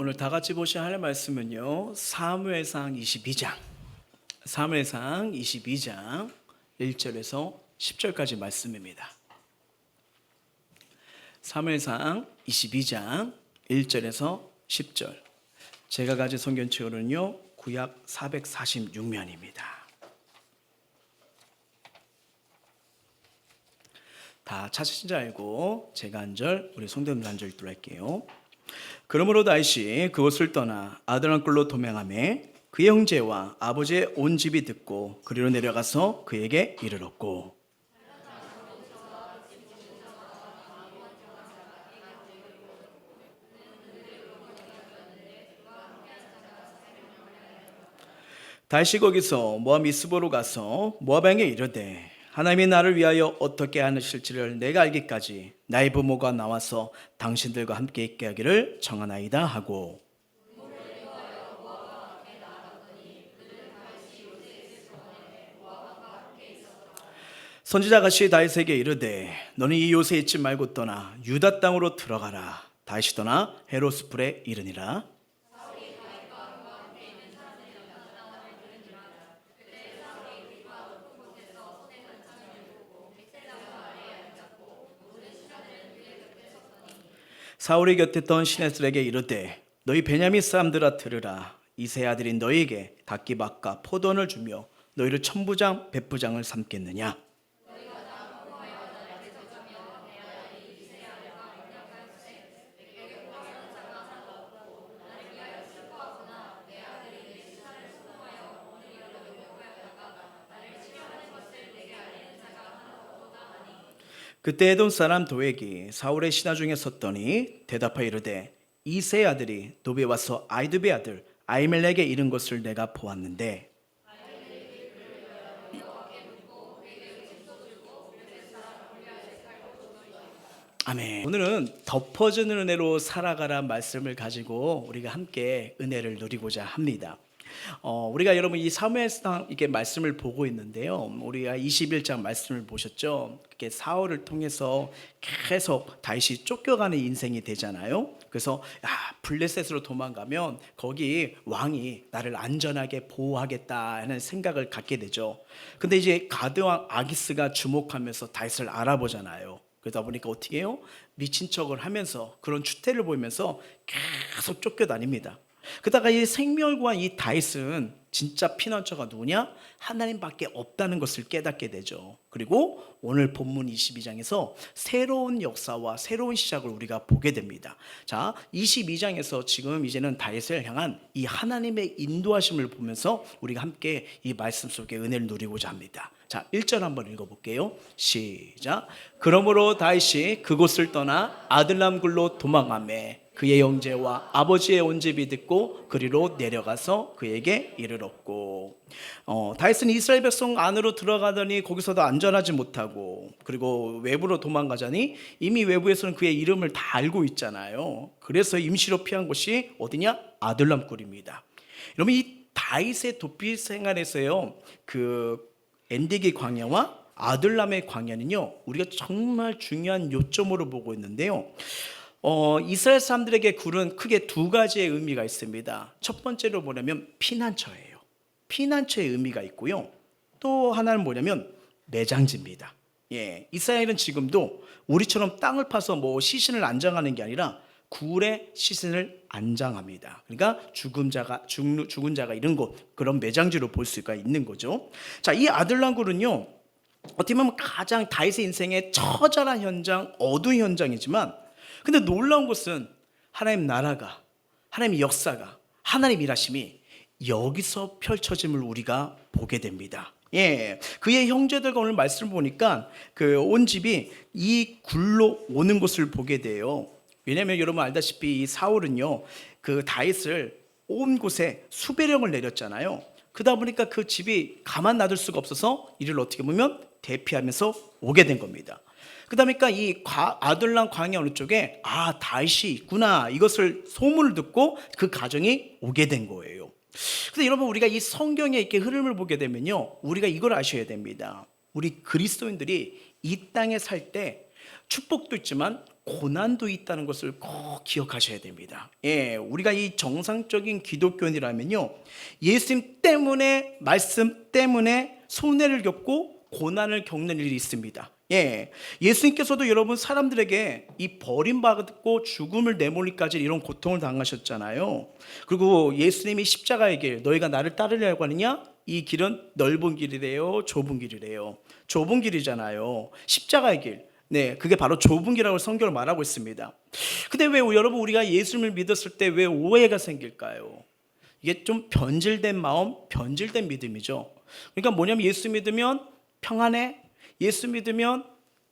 오늘 다 같이 보셔야 할 말씀은요, 사무엘상 22장 1절에서 10절까지 말씀입니다. 사무엘상 22장 1절에서 10절. 제가 가진 성경책으로는요, 구약 446면입니다. 다 찾으신 줄 알고 제가 한 절, 우리 성도님들 한 절 읽도록 할게요. 그러므로 다윗이 그곳을 떠나 아둘람 굴로 도망하매 그의 형제와 아버지의 온 집이 듣고 그리로 내려가서 그에게 이르렀고, 다윗이 거기서 모압 미스보로 가서 모압 왕에게 이르되, 하나님이 나를 위하여 어떻게 하실지를 내가 알기까지 나의 부모가 나와서 당신들과 함께 있게 하기를 청하나이다 하고, 선지자가 다윗에게 이르되, 너는 이 요새에 있지 말고 떠나 유다 땅으로 들어가라. 다윗이 떠나 헤로스풀에 이르니라. 사울이 곁에 있던 시내들에게 이르되, 너희 베냐민 사람들아 들으라. 이세 아들인 너희에게 각기 막가 포도원을 주며 너희를 천부장 백부장을 삼겠느냐. 그때 에돔 사람 도액이 사울의 신하 중에 섰더니 대답하여 이르되, 이세 아들이 노비에 와서 아이두베 아들 아히멜렉에 이른 것을 내가 보았는데, 아멘. 오늘은 덮어주는 은혜로 살아가라 말씀을 가지고 우리가 함께 은혜를 누리고자 합니다. 우리가 여러분 이 사무엘상 이게 말씀을 보고 있는데요, 우리가 21장 말씀을 보셨죠? 그게 사울을 통해서 계속 다윗이 쫓겨가는 인생이 되잖아요. 그래서 블레셋으로 도망가면 거기 왕이 나를 안전하게 보호하겠다 하는 생각을 갖게 되죠. 근데 이제 가드왕 아기스가 주목하면서 다윗을 알아보잖아요. 그러다 보니까 어떻게 해요? 미친 척을 하면서 그런 추태를 보이면서 계속 쫓겨다닙니다. 그러다가 이 생멸구한 이 다윗은 진짜 피난처가 누구냐? 하나님밖에 없다는 것을 깨닫게 되죠. 그리고 오늘 본문 22장에서 새로운 역사와 새로운 시작을 우리가 보게 됩니다. 자, 22장에서 지금 이제는 다윗을 향한 이 하나님의 인도하심을 보면서 우리가 함께 이 말씀 속에 은혜를 누리고자 합니다. 자, 1절 한번 읽어볼게요. 시작. 그러므로 다윗이 그곳을 떠나 아둘람 굴로 도망하매 그의 형제와 아버지의 온 집이 듣고 그리로 내려가서 그에게 이르렀고, 다윗은 이스라엘 백성 안으로 들어가더니 거기서도 안전하지 못하고, 그리고 외부로 도망가자니 이미 외부에서는 그의 이름을 다 알고 있잖아요. 그래서 임시로 피한 곳이 어디냐? 아둘람 굴입니다. 여러분, 이 다윗의 도피 생활에서요, 그 엔디기 광야와 아둘람의 광야는요, 우리가 정말 중요한 요점으로 보고 있는데요, 이스라엘 사람들에게 굴은 크게 두 가지의 의미가 있습니다. 첫 번째로 뭐냐면 피난처예요. 피난처의 의미가 있고요, 또 하나는 뭐냐면 매장지입니다. 예, 이스라엘은 지금도 우리처럼 땅을 파서 뭐 시신을 안장하는 게 아니라 굴에 시신을 안장합니다. 그러니까 죽은 자가 이런 곳, 그런 매장지로 볼 수가 있는 거죠. 자, 이 아둘람 굴은요, 어떻게 보면 가장 다윗의 인생의 처절한 현장, 어두운 현장이지만, 근데 놀라운 것은 하나님 나라가, 하나님의 역사가, 하나님 일하심이 여기서 펼쳐짐을 우리가 보게 됩니다. 예, 그의 형제들과 오늘 말씀을 보니까 그 온 집이 이 굴로 오는 것을 보게 돼요. 왜냐하면 여러분 알다시피 이 사울은요, 그 다윗을 온 곳에 수배령을 내렸잖아요. 그러다 보니까 그 집이 가만 놔둘 수가 없어서 이를 어떻게 보면 대피하면서 오게 된 겁니다. 그다음에 이 아둘람 광야 어느 쪽에 다윗이 있구나, 이것을 소문을 듣고 그 가정이 오게 된 거예요. 근데 여러분, 우리가 이 성경의 이렇게 흐름을 보게 되면요, 우리가 이걸 아셔야 됩니다. 우리 그리스도인들이 이 땅에 살 때 축복도 있지만 고난도 있다는 것을 꼭 기억하셔야 됩니다. 예, 우리가 이 정상적인 기독교인이라면요, 예수님 때문에, 말씀 때문에 손해를 겪고 고난을 겪는 일이 있습니다. 예, 예수님께서도 여러분 사람들에게 이 버림받고 죽음을 내몰리까지 이런 고통을 당하셨잖아요. 그리고 예수님이 십자가의 길, 너희가 나를 따르려고 하느냐? 이 길은 넓은 길이래요, 좁은 길이래요. 좁은 길이잖아요. 십자가의 길. 네, 그게 바로 좁은 길이라고 성경을 말하고 있습니다. 근데 왜 여러분 우리가 예수님을 믿었을 때 왜 오해가 생길까요? 이게 좀 변질된 마음, 변질된 믿음이죠. 그러니까 뭐냐면 예수 믿으면 평안해, 예수 믿으면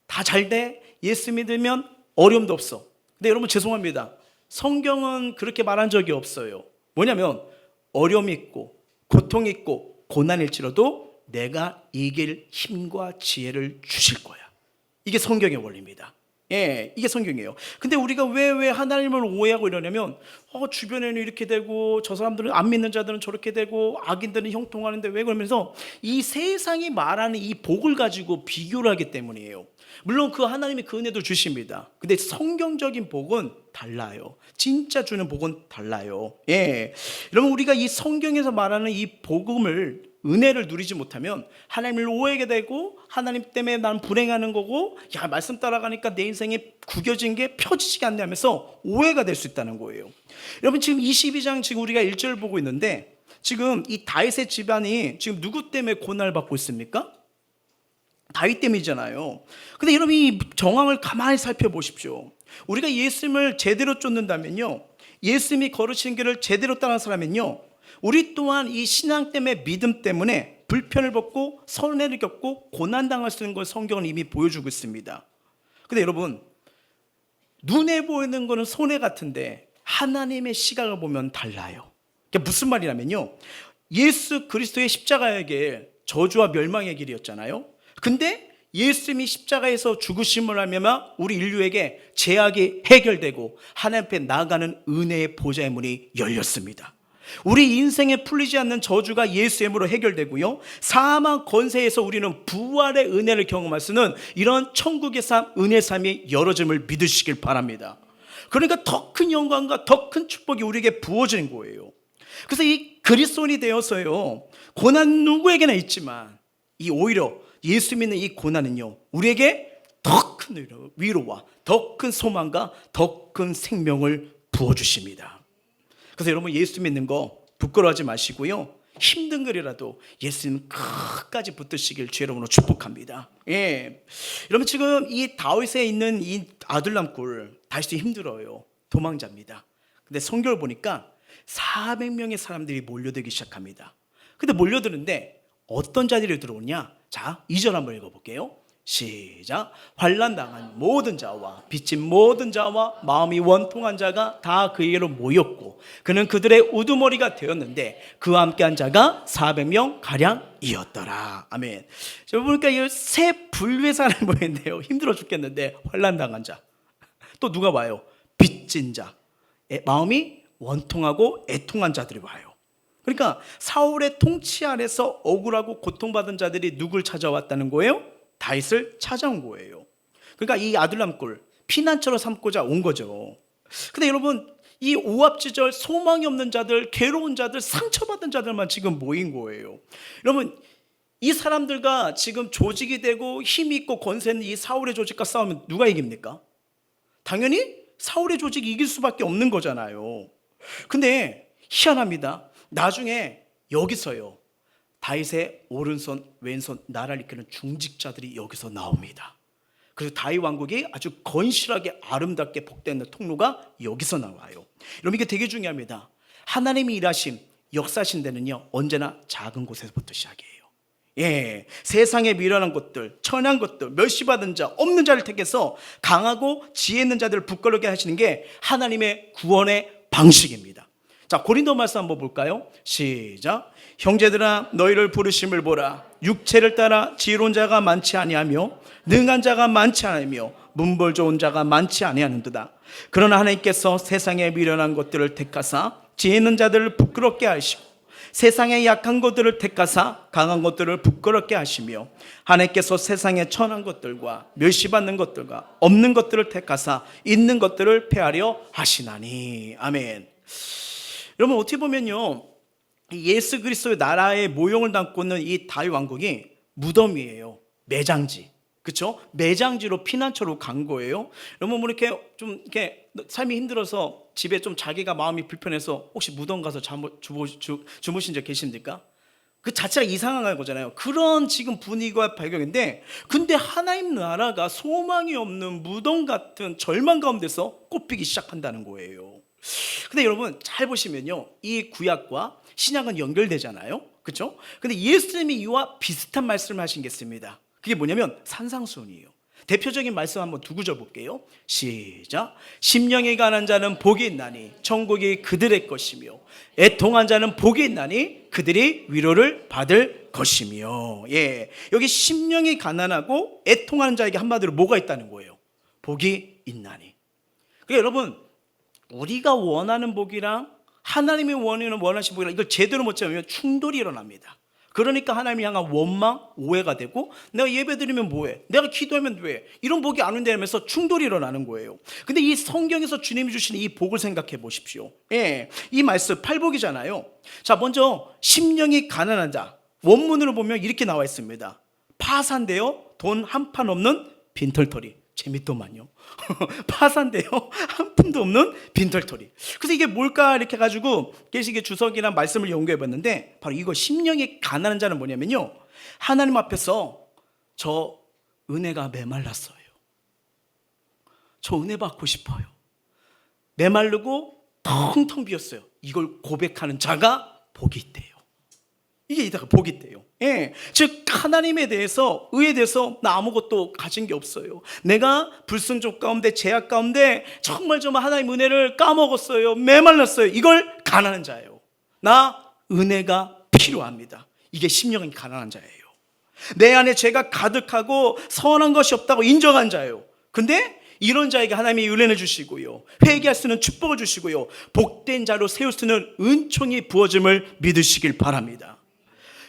다 잘 돼, 예수 믿으면 어려움도 없어. 근데 여러분 죄송합니다. 성경은 그렇게 말한 적이 없어요. 뭐냐면 어려움이 있고 고통이 있고 고난일지라도 내가 이길 힘과 지혜를 주실 거야. 이게 성경의 원리입니다. 예, 이게 성경이에요. 근데 우리가 왜 하나님을 오해하고 이러냐면 주변에는 이렇게 되고 저 사람들은 안 믿는 자들은 저렇게 되고 악인들은 형통하는데 왜 그러면서 이 세상이 말하는 이 복을 가지고 비교를 하기 때문이에요. 물론 그 하나님이 그 은혜도 주십니다. 근데 성경적인 복은 달라요. 진짜 주는 복은 달라요. 예, 여러분 우리가 이 성경에서 말하는 이 복음을 은혜를 누리지 못하면 하나님을 오해하게 되고 하나님 때문에 난 불행하는 거고 야 말씀 따라가니까 내 인생이 구겨진 게 펴지지가 않네 하면서 오해가 될 수 있다는 거예요. 여러분 지금 22장 지금 우리가 1절을 보고 있는데 지금 이 다윗의 집안이 지금 누구 때문에 고난을 받고 있습니까? 다윗 때문이잖아요. 근데 여러분 이 정황을 가만히 살펴보십시오. 우리가 예수님을 제대로 쫓는다면요, 예수님이 걸으신 길을 제대로 따라한 사람은요, 우리 또한 이 신앙 때문에 믿음 때문에 불편을 받고 손해를 겪고 고난당할 수 있는 걸 성경은 이미 보여주고 있습니다. 근데 여러분 눈에 보이는 거는 손해 같은데 하나님의 시각을 보면 달라요. 그게 무슨 말이냐면요, 예수 그리스도의 십자가의 길 저주와 멸망의 길이었잖아요. 근데 예수님이 십자가에서 죽으심을 하면 우리 인류에게 죄악이 해결되고 하나님 앞에 나아가는 은혜의 보좌의 문이 열렸습니다. 우리 인생에 풀리지 않는 저주가 예수의 이름으로 해결되고요, 사망 권세에서 우리는 부활의 은혜를 경험할 수 있는 이런 천국의 삶, 은혜의 삶이 열어짐을 믿으시길 바랍니다. 그러니까 더 큰 영광과 더 큰 축복이 우리에게 부어지는 거예요. 그래서 이 그리스도인이 되어서요, 고난 누구에게나 있지만 이 오히려 예수 믿는 이 고난은요, 우리에게 더 큰 위로와 더 큰 소망과 더 큰 생명을 부어주십니다. 그래서 여러분 예수 믿는 거 부끄러워하지 마시고요, 힘든 글이라도 예수님 끝까지 붙드시길 주 여러분으로 축복합니다. 예, 여러분 지금 이 다윗에 있는 이 아둘람굴, 다윗이 힘들어요. 도망자입니다. 근데 성경을 보니까 400명의 사람들이 몰려들기 시작합니다. 근데 몰려드는데 어떤 자들이 들어오냐? 자, 2절 한번 읽어볼게요. 시작. 환난당한 모든 자와 빚진 모든 자와 마음이 원통한 자가 다 그에게로 모였고 그는 그들의 우두머리가 되었는데 그와 함께한 자가 400명 가량이었더라. 아멘. 자, 보니까 이 세 분류의 사람이 보이는데요, 힘들어 죽겠는데 환난당한 자, 또 누가 와요? 빚진 자, 마음이 원통하고 애통한 자들이 와요. 그러니까 사울의 통치 아래서 억울하고 고통받은 자들이 누굴 찾아왔다는 거예요? 다윗을 찾아온 거예요. 그러니까 이 아둘람굴 피난처로 삼고자 온 거죠. 근데 여러분 이 오합지졸 소망이 없는 자들, 괴로운 자들, 상처받은 자들만 지금 모인 거예요. 여러분 이 사람들과 지금 조직이 되고 힘이 있고 권세 있는 이 사울의 조직과 싸우면 누가 이깁니까? 당연히 사울의 조직이 이길 수밖에 없는 거잖아요. 근데 희한합니다. 나중에 여기서요, 다윗의 오른손 왼손 나라를 이끄는 중직자들이 여기서 나옵니다. 그래서 다윗 왕국이 아주 건실하게 아름답게 복되는 통로가 여기서 나와요. 여러분 이게 되게 중요합니다. 하나님이 일하심, 역사하신 데는요 언제나 작은 곳에서부터 시작이에요. 예, 세상의 미련한 것들, 천한 것들, 멸시받은 자, 없는 자를 택해서 강하고 지혜 있는 자들을 부끄럽게 하시는 게 하나님의 구원의 방식입니다. 자, 고린도 말씀 한번 볼까요? 시작. 형제들아 너희를 부르심을 보라. 육체를 따라 지혜로운 자가 많지 아니하며 능한 자가 많지 아니하며 문벌 좋은 자가 많지 아니하는도다. 그러나 하나님께서 세상에 미련한 것들을 택하사 지혜 있는 자들을 부끄럽게 하시고 세상의 약한 것들을 택하사 강한 것들을 부끄럽게 하시며 하나님께서 세상의 천한 것들과 멸시받는 것들과 없는 것들을 택하사 있는 것들을 폐하려 하시나니. 아멘. 여러분, 어떻게 보면요, 예수 그리스도의 나라의 모형을 담고 있는 이 다윗 왕국이 무덤이에요. 매장지. 그렇죠? 매장지로 피난처로 간 거예요. 여러분, 뭐 이렇게 좀 이렇게 삶이 힘들어서 집에 좀 자기가 마음이 불편해서 혹시 무덤 가서 주무신 적 계십니까? 그 자체가 이상한 거잖아요. 그런 지금 분위기와 발견인데, 근데 하나님 나라가 소망이 없는 무덤 같은 절망 가운데서 꽃피기 시작한다는 거예요. 근데 여러분 잘 보시면요, 이 구약과 신약은 연결되잖아요. 그렇죠? 근데 예수님이 이와 비슷한 말씀을 하신 게 있습니다. 그게 뭐냐면 산상수훈이에요. 대표적인 말씀 한번 두 구절 볼게요. 시작. 심령이 가난 자는 복이 있나니 천국이 그들의 것이며 애통한 자는 복이 있나니 그들이 위로를 받을 것이며. 예, 여기 심령이 가난하고 애통하는 자에게 한마디로 뭐가 있다는 거예요? 복이 있나니. 그러니까 여러분, 우리가 원하는 복이랑 하나님이 원하시는 복이랑 이걸 제대로 못 잡으면 충돌이 일어납니다. 그러니까 하나님을 향한 원망, 오해가 되고, 내가 예배드리면 뭐해? 내가 기도하면 왜? 이런 복이 안 온다면서 충돌이 일어나는 거예요. 근데 이 성경에서 주님이 주시는 이 복을 생각해 보십시오. 예, 이 말씀 팔복이잖아요. 자, 먼저 심령이 가난한 자, 원문으로 보면 이렇게 나와 있습니다. 파산되어 돈 한 판 없는 빈털터리. 재밌더만요. 파산되어 한 푼도 없는 빈털터리. 그래서 이게 뭘까 이렇게 해가지고 계시게 주석이나 말씀을 연구해 봤는데, 바로 이거 심령이 가난한 자는 뭐냐면요, 하나님 앞에서 저 은혜가 메말랐어요. 저 은혜 받고 싶어요. 메마르고 텅텅 비었어요. 이걸 고백하는 자가 복이 있대요. 이게 이따가 복이 있대요. 예, 즉 하나님에 대해서, 의에 대해서 나 아무것도 가진 게 없어요. 내가 불순종 가운데, 죄악 가운데 정말 하나님 은혜를 까먹었어요. 메말랐어요. 이걸 가난한 자예요. 나 은혜가 필요합니다. 이게 심령이 가난한 자예요. 내 안에 죄가 가득하고 선한 것이 없다고 인정한 자예요. 근데 이런 자에게 하나님이 은혜를 주시고요, 회개할 수 있는 축복을 주시고요, 복된 자로 세울 수 있는 은총이 부어짐을 믿으시길 바랍니다.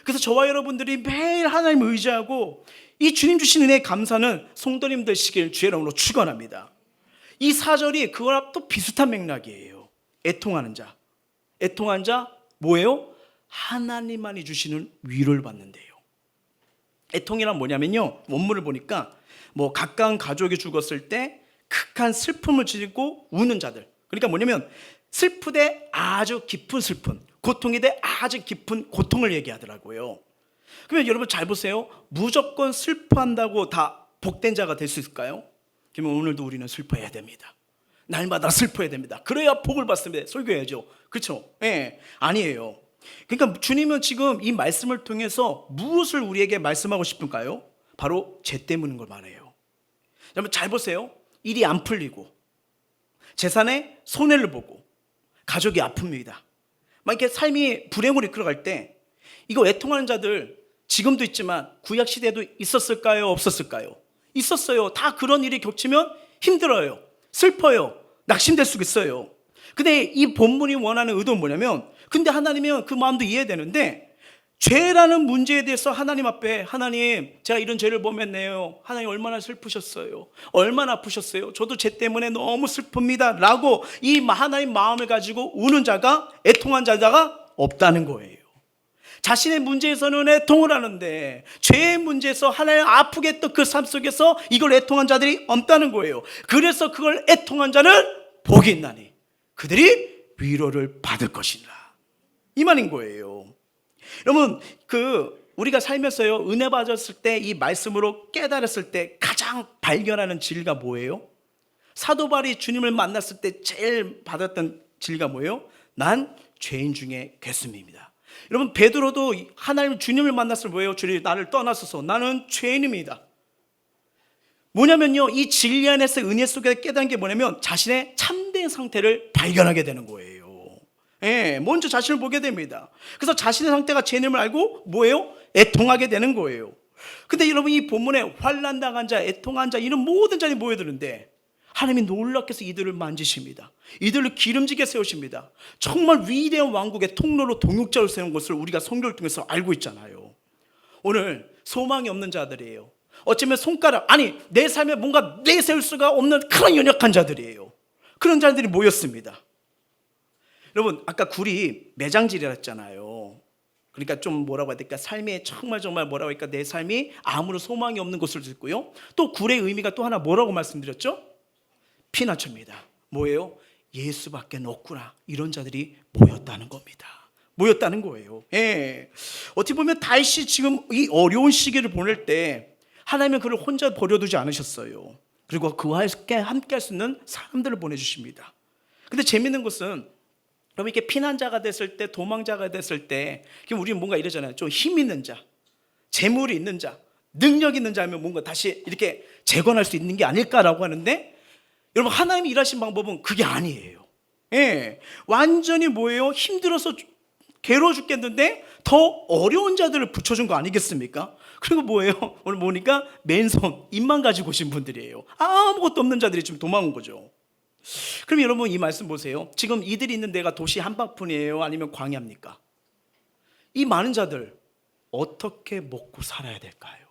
그래서 저와 여러분들이 매일 하나님을 의지하고 이 주님 주신 은혜에 감사는 성도님 되시길 주의 이름으로 축원합니다. 이 4절이 그거랑 또 비슷한 맥락이에요. 애통하는 자. 애통한 자 뭐예요? 하나님만이 주시는 위로를 받는데요. 애통이란 뭐냐면요, 원문을 보니까 뭐 가까운 가족이 죽었을 때 극한 슬픔을 지니고 우는 자들. 그러니까 뭐냐면 슬프되 아주 깊은 슬픔, 고통이 돼 아주 깊은 고통을 얘기하더라고요. 그러면 여러분 잘 보세요. 무조건 슬퍼한다고 다 복된 자가 될 수 있을까요? 그러면 오늘도 우리는 슬퍼해야 됩니다. 날마다 슬퍼해야 됩니다. 그래야 복을 받습니다. 설교해야죠. 그렇죠? 예, 아니에요. 그러니까 주님은 지금 이 말씀을 통해서 무엇을 우리에게 말씀하고 싶은가요? 바로 죄 때문인 걸 말해요. 여러분 잘 보세요. 일이 안 풀리고 재산에 손해를 보고 가족이 아픕니다. 막 이렇게 삶이 불행으로 이끌어갈 때, 이거 애통하는 자들 지금도 있지만 구약 시대에도 있었을까요? 없었을까요? 있었어요. 다 그런 일이 겹치면 힘들어요. 슬퍼요. 낙심될 수 있어요. 근데 이 본문이 원하는 의도는 뭐냐면, 근데 하나님은 그 마음도 이해되는데, 죄라는 문제에 대해서 하나님 앞에, 하나님 제가 이런 죄를 범했네요. 하나님 얼마나 슬프셨어요. 얼마나 아프셨어요. 저도 죄 때문에 너무 슬픕니다 라고 이 하나님 마음을 가지고 우는 자가, 애통한 자가 없다는 거예요. 자신의 문제에서는 애통을 하는데 죄의 문제에서 하나님 아프게 했던 그 삶 속에서 이걸 애통한 자들이 없다는 거예요. 그래서 그걸 애통한 자는 복이 있나니 그들이 위로를 받을 것이라, 이 말인 거예요. 여러분, 우리가 살면서요, 은혜 받았을 때, 이 말씀으로 깨달았을 때 가장 발견하는 진리가 뭐예요? 사도 바울이 주님을 만났을 때 제일 받았던 진리가 뭐예요? 난 죄인 중에 괴수입니다. 여러분, 베드로도 하나님 주님을 만났을 때 뭐예요? 주님 나를 떠나소서, 나는 죄인입니다. 뭐냐면요, 이 진리 안에서 은혜 속에 깨닫는 게 뭐냐면 자신의 참된 상태를 발견하게 되는 거예요. 예, 먼저 자신을 보게 됩니다. 그래서 자신의 상태가 죄임을 알고 뭐예요? 애통하게 되는 거예요. 근데 여러분, 이 본문에 환난 당한 자, 애통한 자, 이런 모든 자들이 모여드는데 하나님이 놀랍게서 이들을 만지십니다. 이들을 기름지게 세우십니다. 정말 위대한 왕국의 통로로 동역자를 세운 것을 우리가 성경을 통해서 알고 있잖아요. 오늘 소망이 없는 자들이에요. 어쩌면 손가락, 아니 내 삶에 뭔가 내세울 수가 없는 그런 연약한 자들이에요. 그런 자들이 모였습니다. 여러분, 아까 굴이 매장질이라 했잖아요. 그러니까 좀 뭐라고 해야 될까, 삶에 정말 뭐라고 할까, 내 삶이 아무런 소망이 없는 것을 듣고요. 또 굴의 의미가 또 하나 뭐라고 말씀드렸죠? 피난처입니다. 뭐예요? 예수밖에 없구나, 이런 자들이 모였다는 겁니다. 모였다는 거예요. 예. 어떻게 보면 다윗이 지금 이 어려운 시기를 보낼 때 하나님은 그를 혼자 버려두지 않으셨어요. 그리고 그와 함께 할 수 있는 사람들을 보내주십니다. 근데 재밌는 것은, 여러분, 이렇게 피난자가 됐을 때, 도망자가 됐을 때, 우리는 뭔가 이러잖아요. 좀 힘 있는 자, 재물이 있는 자, 능력 있는 자면 뭔가 다시 이렇게 재건할 수 있는 게 아닐까라고 하는데, 여러분, 하나님이 일하신 방법은 그게 아니에요. 예, 완전히 뭐예요? 힘들어서 괴로워 죽겠는데 더 어려운 자들을 붙여준 거 아니겠습니까? 그리고 뭐예요? 오늘 보니까 맨손, 입만 가지고 오신 분들이에요. 아무것도 없는 자들이 지금 도망온 거죠. 그럼 여러분, 이 말씀 보세요. 지금 이들이 있는 데가 도시 한바푼이에요? 아니면 광야입니까? 이 많은 자들 어떻게 먹고 살아야 될까요?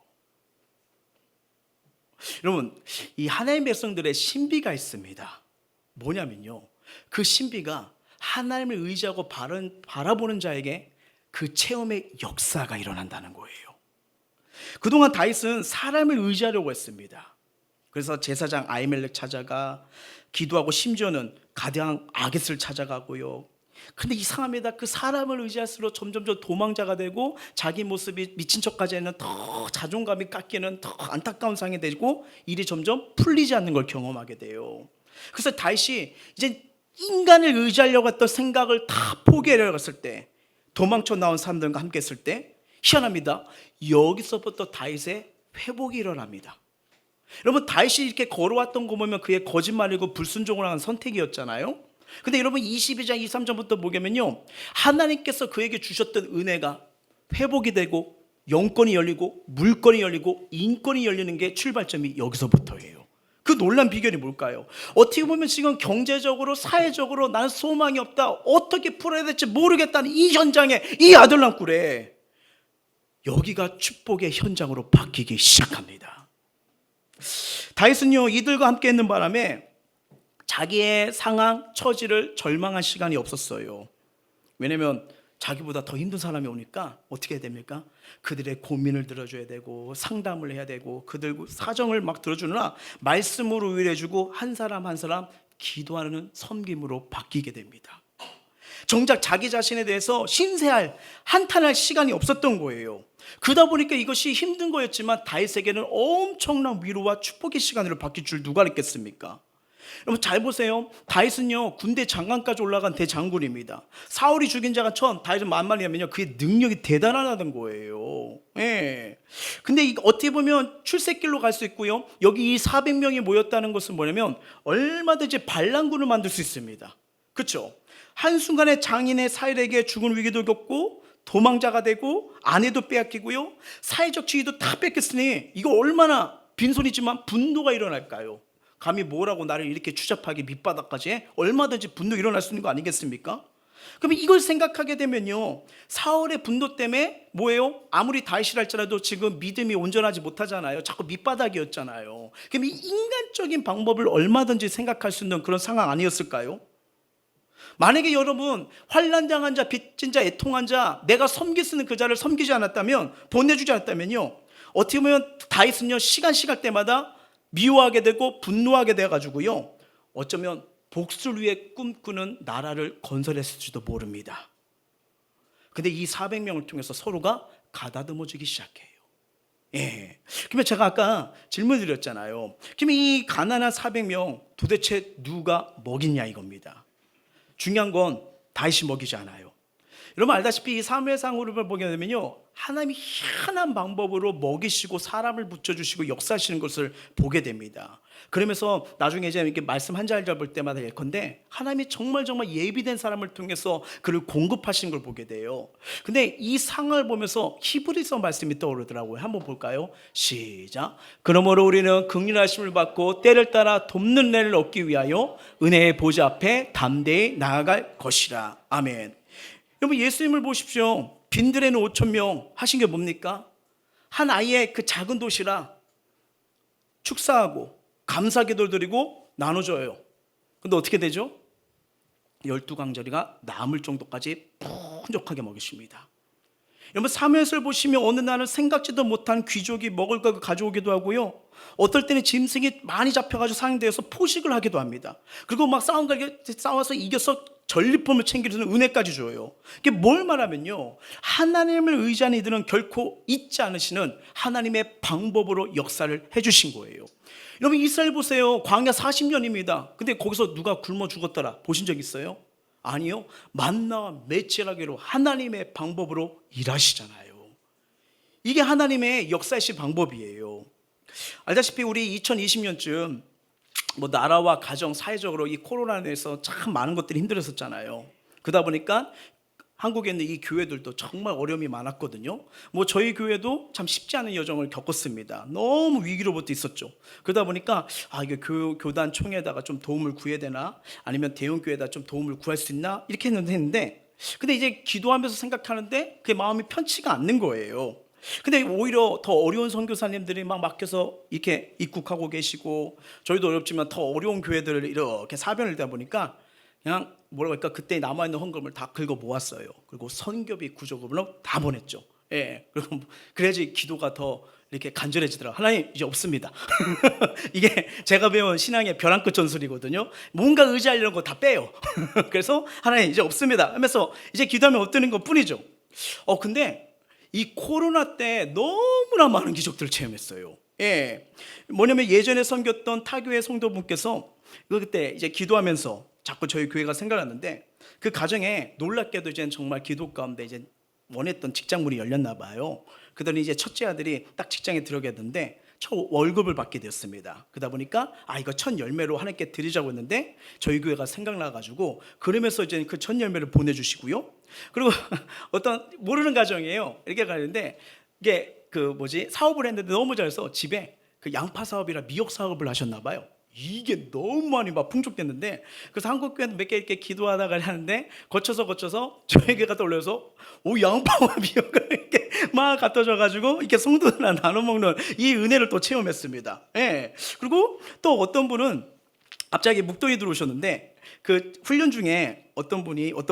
여러분, 이 하나님의 백성들의 신비가 있습니다. 뭐냐면요, 그 신비가 하나님을 의지하고 바라보는 자에게 그 체험의 역사가 일어난다는 거예요. 그동안 다윗은 사람을 의지하려고 했습니다. 그래서 제사장 아히멜렉 찾아가 기도하고, 심지어는 가대왕 아깃을 찾아가고요. 근데 이상합니다. 그 사람을 의지할수록 점점 도망자가 되고, 자기 모습이 미친 척까지 하는 더 자존감이 깎이는 더 안타까운 상황이 되고, 일이 점점 풀리지 않는 걸 경험하게 돼요. 그래서 다윗이 이제 인간을 의지하려고 했던 생각을 다 포기하려고 했을 때, 도망쳐 나온 사람들과 함께 했을 때, 희한합니다. 여기서부터 다윗의 회복이 일어납니다. 여러분, 다윗이 이렇게 걸어왔던 거 보면 그의 거짓말이고 불순종을 하는 선택이었잖아요. 근데 여러분, 22장 23절부터 보면요, 하나님께서 그에게 주셨던 은혜가 회복이 되고, 영권이 열리고, 물권이 열리고, 인권이 열리는 게 출발점이 여기서부터예요. 그 놀란 비결이 뭘까요? 어떻게 보면 지금 경제적으로, 사회적으로 나는 소망이 없다, 어떻게 풀어야 될지 모르겠다는 이 현장에, 이 아들랑굴에 여기가 축복의 현장으로 바뀌기 시작합니다. 다윗은요, 이들과 함께 있는 바람에 자기의 상황, 처지를 절망한 시간이 없었어요. 왜냐하면 자기보다 더 힘든 사람이 오니까 어떻게 해야 됩니까? 그들의 고민을 들어줘야 되고, 상담을 해야 되고, 그들 사정을 막 들어주느라 말씀으로 위로해주고, 한 사람 한 사람 기도하는 섬김으로 바뀌게 됩니다. 정작 자기 자신에 대해서 신세할, 한탄할 시간이 없었던 거예요. 그러다 보니까 이것이 힘든 거였지만 다윗에게는 엄청난 위로와 축복의 시간으로 바뀔 줄 누가 알겠습니까? 여러분, 잘 보세요. 다윗은요, 군대 장관까지 올라간 대장군입니다. 사울이 죽인 자가 1000, 다윗은 10,000이면요, 그의 능력이 대단하다는 거예요. 예. 근데 어떻게 보면 출세길로 갈 수 있고요, 여기 이 400명이 모였다는 것은 뭐냐면 얼마든지 반란군을 만들 수 있습니다. 그렇죠? 한순간에 장인의 사일에게 죽은 위기도 겪고, 도망자가 되고, 아내도 빼앗기고요, 사회적 지위도 다 뺏겼으니 이거 얼마나 빈손이지만 분노가 일어날까요? 감히 뭐라고 나를 이렇게 추잡하게 밑바닥까지 해? 얼마든지 분노 일어날 수 있는 거 아니겠습니까? 그러면 이걸 생각하게 되면요, 사울의 분노 때문에 뭐예요? 아무리 다윗이라 할지라도 지금 믿음이 온전하지 못하잖아요. 자꾸 밑바닥이었잖아요. 그럼 이 인간적인 방법을 얼마든지 생각할 수 있는 그런 상황 아니었을까요? 만약에 여러분, 환난당한 자, 빚진 자, 애통한 자, 내가 섬길 수 있는 그 자를 섬기지 않았다면, 보내주지 않았다면요, 어떻게 보면 다윗은요, 시간 때마다 미워하게 되고 분노하게 돼가지고요, 어쩌면 복수를 위해 꿈꾸는 나라를 건설했을지도 모릅니다. 근데 이 400명을 통해서 서로가 가다듬어주기 시작해요. 예. 그러면 제가 아까 질문 드렸잖아요. 그러면 이 가난한 400명 도대체 누가 먹이냐 이겁니다. 중요한 건 다윗이 먹이지 않아요. 여러분 알다시피 이 사무엘상으로 보게 되면요, 하나님이 희한한 방법으로 먹이시고 사람을 붙여주시고 역사하시는 것을 보게 됩니다. 그러면서 나중에 이제 이렇게 말씀 한 절 잡을 때마다 예컨대 하나님이 정말 예비된 사람을 통해서 그를 공급하신 걸 보게 돼요. 근데 이 상을 보면서 히브리서 말씀이 떠오르더라고요. 한번 볼까요? 시작. 그러므로 우리는 긍휼하심을 받고 때를 따라 돕는 은혜를 얻기 위하여 은혜의 보좌 앞에 담대히 나아갈 것이라. 아멘. 여러분, 예수님을 보십시오. 빈들에는 5천 명 하신 게 뭡니까? 한 아이의 그 작은 도시라 축사하고 감사 기도를 드리고 나눠줘요. 근데 어떻게 되죠? 12강짜리가 남을 정도까지 풍족하게 먹이십니다. 여러분, 사무엘서를 보시면 어느 날은 생각지도 못한 귀족이 먹을 걸 가져오기도 하고요, 어떨 때는 짐승이 많이 잡혀가지고 상대해서 포식을 하기도 합니다. 그리고 막 싸워서 이겨서 전리품을 챙기는 은혜까지 줘요. 이게 뭘 말하면요, 하나님을 의지하는 이들은 결코 잊지 않으시는 하나님의 방법으로 역사를 해주신 거예요. 여러분, 이스라엘 보세요. 광야 40년입니다. 근데 거기서 누가 굶어 죽었더라 보신 적 있어요? 아니요. 만나와 매치라기로 하나님의 방법으로 일하시잖아요. 이게 하나님의 역사이신 방법이에요. 알다시피 우리 2020년쯤 나라와 가정, 사회적으로 이 코로나로 인해서 참 많은 것들이 힘들었었잖아요. 그러다 보니까 한국에 있는 이 교회들도 정말 어려움이 많았거든요. 저희 교회도 참 쉽지 않은 여정을 겪었습니다. 너무 위기로부터 있었죠. 그러다 보니까 이게 교단 총회에다가 좀 도움을 구해야 되나, 아니면 대형교회에다 좀 도움을 구할 수 있나, 이렇게 했는데 근데 이제 기도하면서 생각하는데 그게 마음이 편치가 않는 거예요. 근데 오히려 더 어려운 선교사님들이 막 맡겨서 이렇게 입국하고 계시고, 저희도 어렵지만 더 어려운 교회들을 이렇게 사변을 하다 보니까 그냥 그때 남아있는 헌금을 다 긁어 모았어요. 그리고 선교비 구조금으로 다 보냈죠. 예. 그리고 그래야지 기도가 더 이렇게 간절해지더라고요. 하나님, 이제 없습니다. 이게 제가 배운 신앙의 벼랑 끝 전술이거든요. 뭔가 의지하려는 거 다 빼요. 그래서 하나님, 이제 없습니다 하면서 이제 기도하면 없다는 것 뿐이죠. 근데 이 코로나 때 너무나 많은 기적들을 체험했어요. 예. 뭐냐면 예전에 섬겼던 타교회 성도분께서 그때 이제 기도하면서 자꾸 저희 교회가 생각났는데, 그 가정에 놀랍게도 이제 정말 기도 가운데 이제 원했던 직장문이 열렸나 봐요. 그러더니 이제 첫째 아들이 딱 직장에 들어가는데 첫 월급을 받게 되었습니다. 그러다 보니까 이거 첫 열매로 하나님께 드리자고 했는데 저희 교회가 생각나가지고, 그러면서 이제 그 첫 열매를 보내주시고요. 그리고 어떤 모르는 가정이에요. 이렇게 가는데 이게 사업을 했는데 너무 잘해서 집에 그 양파 사업이라 미역 사업을 하셨나 봐요. 이게 너무 많이 막 풍족됐는데, 그래서 한국 교회는 몇 개 이렇게 기도하다가 하는데 거쳐서 저희 교회가 떠올려서 양파와 미역을 이렇게 막 갖다 줘가지고 이렇게 성도들랑 나눠 먹는 이 은혜를 또 체험했습니다. 예. 그리고 또 어떤 분은 갑자기 묵동이 들어오셨는데, 그 훈련 중에 어떤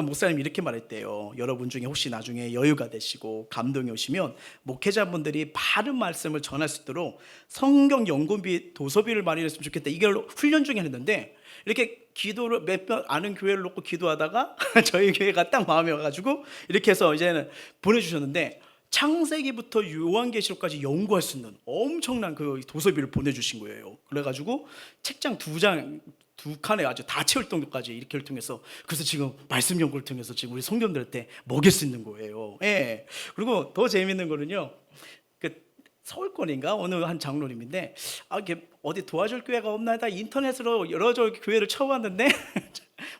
목사님이 이렇게 말했대요. 여러분 중에 혹시 나중에 여유가 되시고 감동이 오시면 목회자분들이 바른 말씀을 전할 수 있도록 성경 연구비, 도서비를 마련했으면 좋겠다. 이걸 훈련 중에 했는데, 이렇게 기도를 몇몇 아는 교회를 놓고 기도하다가 저희 교회가 딱 마음에 와가지고 이렇게 해서 이제는 보내주셨는데, 창세기부터 요한계시록까지 연구할 수 있는 엄청난 그 도서비를 보내주신 거예요. 그래가지고 책장 두 칸에 아주 다 채울 정도까지 이렇게 통해서, 그래서 지금 말씀 연구를 통해서 지금 우리 성도들한테 먹일 수 있는 거예요. 예. 그리고 더 재밌는 거는요, 그 서울권인가 어느 한 장로님인데, 이렇게 어디 도와줄 교회가 없나 다 인터넷으로 여러 교회를 쳐봤는데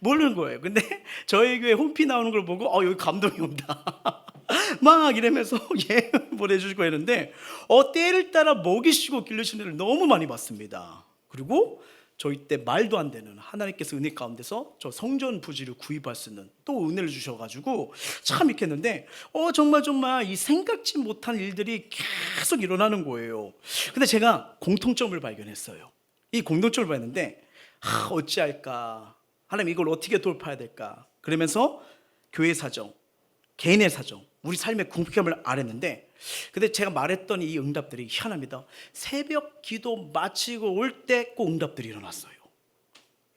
모르는 거예요. 근데 저희 교회 홈피 나오는 걸 보고 여기 감동이 온다. 막 이러면서 보내주시고 했는데, 때를 따라 먹이시고 길르시는 일을 너무 많이 봤습니다. 그리고 저희 때 말도 안 되는 하나님께서 은혜 가운데서 저 성전 부지를 구입할 수 있는 또 은혜를 주셔가지고 참 이렇게 했는데, 정말 이 생각지 못한 일들이 계속 일어나는 거예요. 근데 제가 공통점을 발견했어요. 이 공통점을 봤는데, 어찌할까, 하나님 이걸 어떻게 돌파해야 될까, 그러면서 교회 사정, 개인의 사정, 우리 삶의 궁핍함을 알았는데, 근데 제가 말했던 이 응답들이 희한합니다. 새벽 기도 마치고 올 때 꼭 응답들이 일어났어요.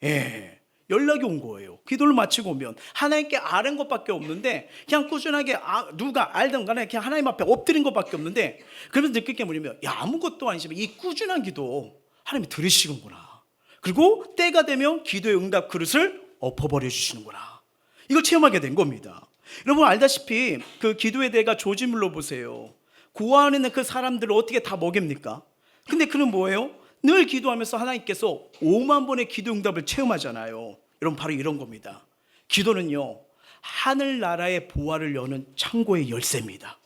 예, 연락이 온 거예요. 기도를 마치고 오면 하나님께 아는 것밖에 없는데, 그냥 꾸준하게 누가 알든 간에 그냥 하나님 앞에 엎드린 것밖에 없는데, 그러면서 느낄 게 뭐냐면, 아무것도 아니지만 이 꾸준한 기도 하나님이 들으시는구나. 그리고 때가 되면 기도의 응답 그릇을 엎어버려 주시는구나. 이걸 체험하게 된 겁니다. 여러분 알다시피 그 기도의 대가 조지물로 보세요. 고아원에 있는 그 사람들을 어떻게 다 먹입니까? 근데 그는 뭐예요? 늘 기도하면서 하나님께서 5만 번의 기도 응답을 체험하잖아요. 여러분, 바로 이런 겁니다. 기도는요, 하늘나라의 보화를 여는 창고의 열쇠입니다.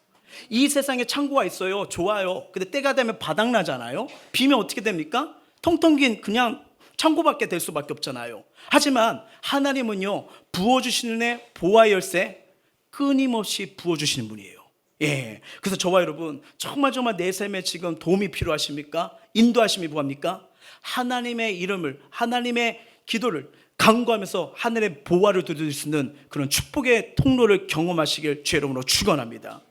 이 세상에 창고가 있어요. 좋아요. 근데 때가 되면 바닥나잖아요. 비면 어떻게 됩니까? 텅텅 빈 그냥 창고밖에 될 수밖에 없잖아요. 하지만 하나님은요, 부어주시는 애 보화 열쇠 끊임없이 부어주시는 분이에요. 예. 그래서 저와 여러분, 정말 내 삶에 지금 도움이 필요하십니까? 인도하심이 뭐합니까? 하나님의 이름을, 하나님의 기도를 간구하면서 하늘의 보화를 두드릴 수 있는 그런 축복의 통로를 경험하시길 주의 이름으로 축원합니다.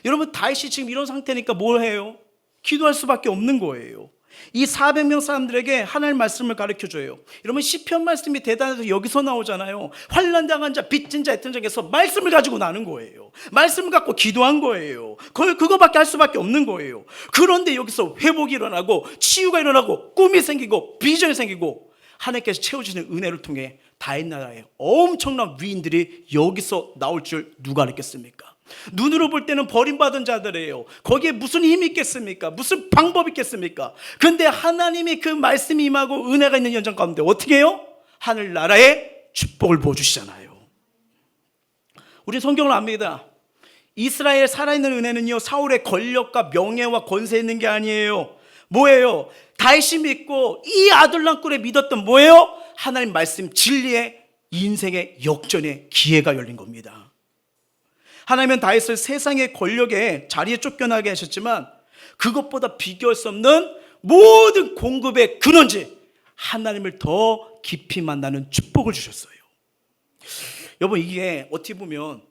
여러분, 다윗이 지금 이런 상태니까 뭘 해요? 기도할 수밖에 없는 거예요. 이 400명 사람들에게 하나님 말씀을 가르쳐줘요. 여러분, 시편 말씀이 대단해서 여기서 나오잖아요. 환난당한 자, 빚진 자, 애통한 자에서 말씀을 가지고 나는 거예요. 말씀을 갖고 기도한 거예요. 그거밖에 할 수밖에 없는 거예요. 그런데 여기서 회복이 일어나고 치유가 일어나고 꿈이 생기고 비전이 생기고 하나님께서 채워주시는 은혜를 통해 다윗 나라에 엄청난 위인들이 여기서 나올 줄 누가 알았겠습니까? 눈으로 볼 때는 버림받은 자들이에요. 거기에 무슨 힘이 있겠습니까? 무슨 방법이 있겠습니까? 근데 하나님이 그 말씀이 임하고 은혜가 있는 현장 가운데 어떻게 해요? 하늘나라에 축복을 부어주시잖아요. 우리 성경을 압니다. 이스라엘 살아있는 은혜는요, 사울의 권력과 명예와 권세에 있는 게 아니에요. 뭐예요? 다윗이 믿고 이 아둘람 꿀에 믿었던 뭐예요? 하나님 말씀 진리의 인생의 역전의 기회가 열린 겁니다. 하나님은 다윗을 세상의 권력의 자리에 쫓겨나게 하셨지만 그것보다 비교할 수 없는 모든 공급의 근원지 하나님을 더 깊이 만나는 축복을 주셨어요. 여러분, 이게 어떻게 보면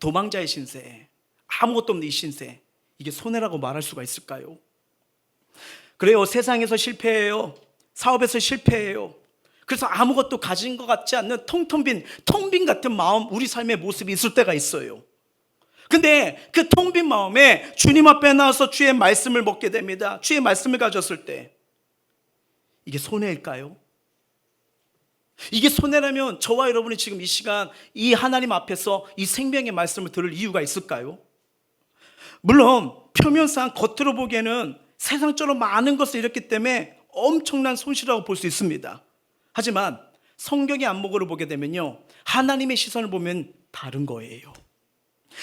도망자의 신세, 아무것도 없는 이 신세, 이게 손해라고 말할 수가 있을까요? 그래요. 세상에서 실패해요. 사업에서 실패해요. 그래서 아무것도 가진 것 같지 않는 텅 빈 같은 마음, 우리 삶의 모습이 있을 때가 있어요. 근데 그 텅 빈 마음에 주님 앞에 나와서 주의 말씀을 먹게 됩니다. 주의 말씀을 가졌을 때 이게 손해일까요? 이게 손해라면 저와 여러분이 지금 이 시간 이 하나님 앞에서 이 생명의 말씀을 들을 이유가 있을까요? 물론 표면상 겉으로 보기에는 세상처럼 많은 것을 잃었기 때문에 엄청난 손실이라고 볼 수 있습니다. 하지만 성경의 안목으로 보게 되면요, 하나님의 시선을 보면 다른 거예요.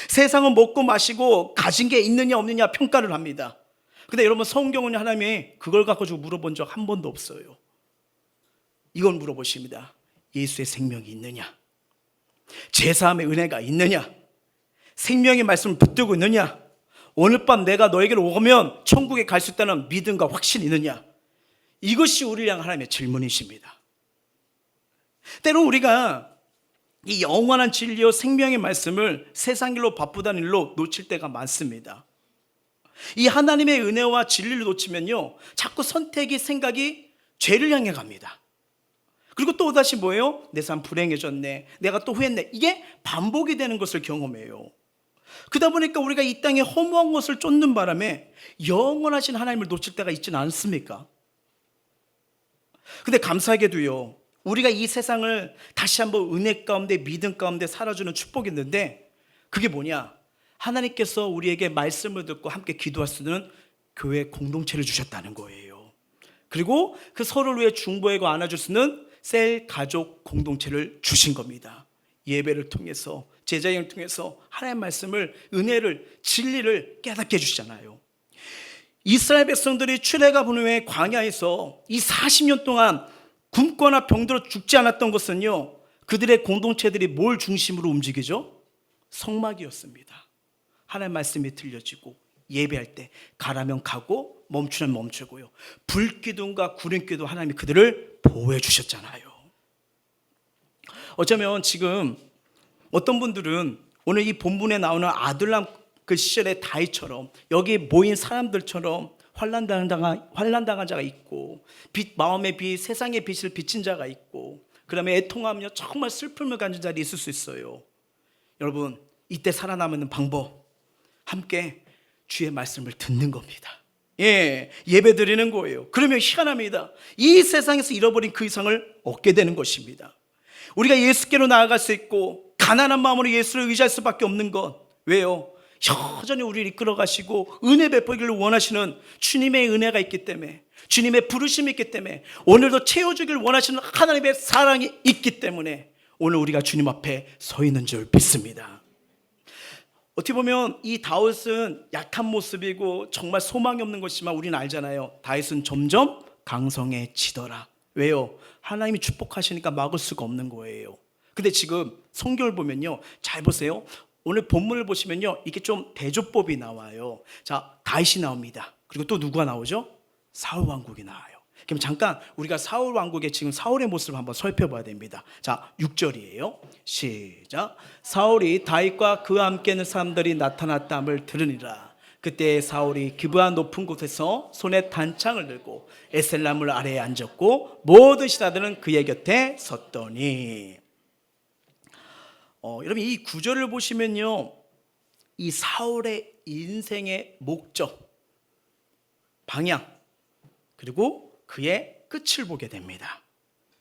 세상은 먹고 마시고 가진 게 있느냐 없느냐 평가를 합니다. 근데 여러분, 성경은 하나님이 그걸 가지고 물어본 적 한 번도 없어요. 이걸 물어보십니다. 예수의 생명이 있느냐? 제사함의 은혜가 있느냐? 생명의 말씀을 붙들고 있느냐? 오늘 밤 내가 너에게로 오면 천국에 갈 수 있다는 믿음과 확신이 있느냐? 이것이 우리를 향한 하나님의 질문이십니다. 때로 우리가 이 영원한 진리와 생명의 말씀을 세상 일로 바쁘다는 일로 놓칠 때가 많습니다. 이 하나님의 은혜와 진리를 놓치면요, 자꾸 선택이, 생각이 죄를 향해 갑니다. 그리고 또다시 뭐예요? 내 삶 불행해졌네, 내가 또 후회했네, 이게 반복이 되는 것을 경험해요. 그러다 보니까 우리가 이 땅에 허무한 것을 쫓는 바람에 영원하신 하나님을 놓칠 때가 있지는 않습니까? 근데 감사하게도요, 우리가 이 세상을 다시 한번 은혜 가운데 믿음 가운데 살아주는 축복이 있는데 그게 뭐냐? 하나님께서 우리에게 말씀을 듣고 함께 기도할 수 있는 교회 공동체를 주셨다는 거예요. 그리고 그 서로를 위해 중보하고 안아줄 수 있는 셀 가족 공동체를 주신 겁니다. 예배를 통해서, 제자행을 통해서 하나님의 말씀을, 은혜를, 진리를 깨닫게 해주시잖아요. 이스라엘 백성들이 출애굽 후에 광야에서 이 40년 동안 굶거나 병들어 죽지 않았던 것은요, 그들의 공동체들이 뭘 중심으로 움직이죠? 성막이었습니다. 하나님의 말씀이 들려지고 예배할 때 가라면 가고 멈추면 멈추고요, 불기둥과 구름기도 하나님이 그들을 보호해 주셨잖아요. 어쩌면 지금 어떤 분들은 오늘 이 본문에 나오는 아둘람 그 시절의 다윗처럼 여기 모인 사람들처럼 환난당한 자가 있고, 마음의 빛, 세상의 빛을 비친 자가 있고, 그 다음에 애통하며 정말 슬픔을 가진 자들이 있을 수 있어요. 여러분, 이때 살아남는 방법, 함께 주의 말씀을 듣는 겁니다. 예배 드리는 거예요. 그러면 희한합니다. 이 세상에서 잃어버린 그 이상을 얻게 되는 것입니다. 우리가 예수께로 나아갈 수 있고 가난한 마음으로 예수를 의지할 수밖에 없는 것, 왜요? 여전히 우리를 이끌어 가시고 은혜 베풀기를 원하시는 주님의 은혜가 있기 때문에, 주님의 부르심이 있기 때문에, 오늘도 채워주길 원하시는 하나님의 사랑이 있기 때문에 오늘 우리가 주님 앞에 서 있는 줄 믿습니다. 어떻게 보면 이 다윗은 약한 모습이고 정말 소망이 없는 것이지만 우리는 알잖아요. 다윗은 점점 강성해지더라. 왜요? 하나님이 축복하시니까 막을 수가 없는 거예요. 근데 지금 성경을 보면요, 잘 보세요. 오늘 본문을 보시면요, 이게 좀 대조법이 나와요. 자, 다윗이 나옵니다. 그리고 또 누가 나오죠? 사울 왕국이 나와요. 그럼 잠깐 우리가 사울 왕국의 지금 사울의 모습을 한번 살펴봐야 됩니다. 자, 6절이에요. 시작. 사울이 다윗과 그와 함께 있는 사람들이 나타났다함을 들으니라. 그때 사울이 기브아 높은 곳에서 손에 단창을 들고 에셀나물 아래에 앉았고 모든 신하들은 그의 곁에 섰더니, 여러분 이 구절을 보시면요, 이 사울의 인생의 목적, 방향, 그리고 그의 끝을 보게 됩니다.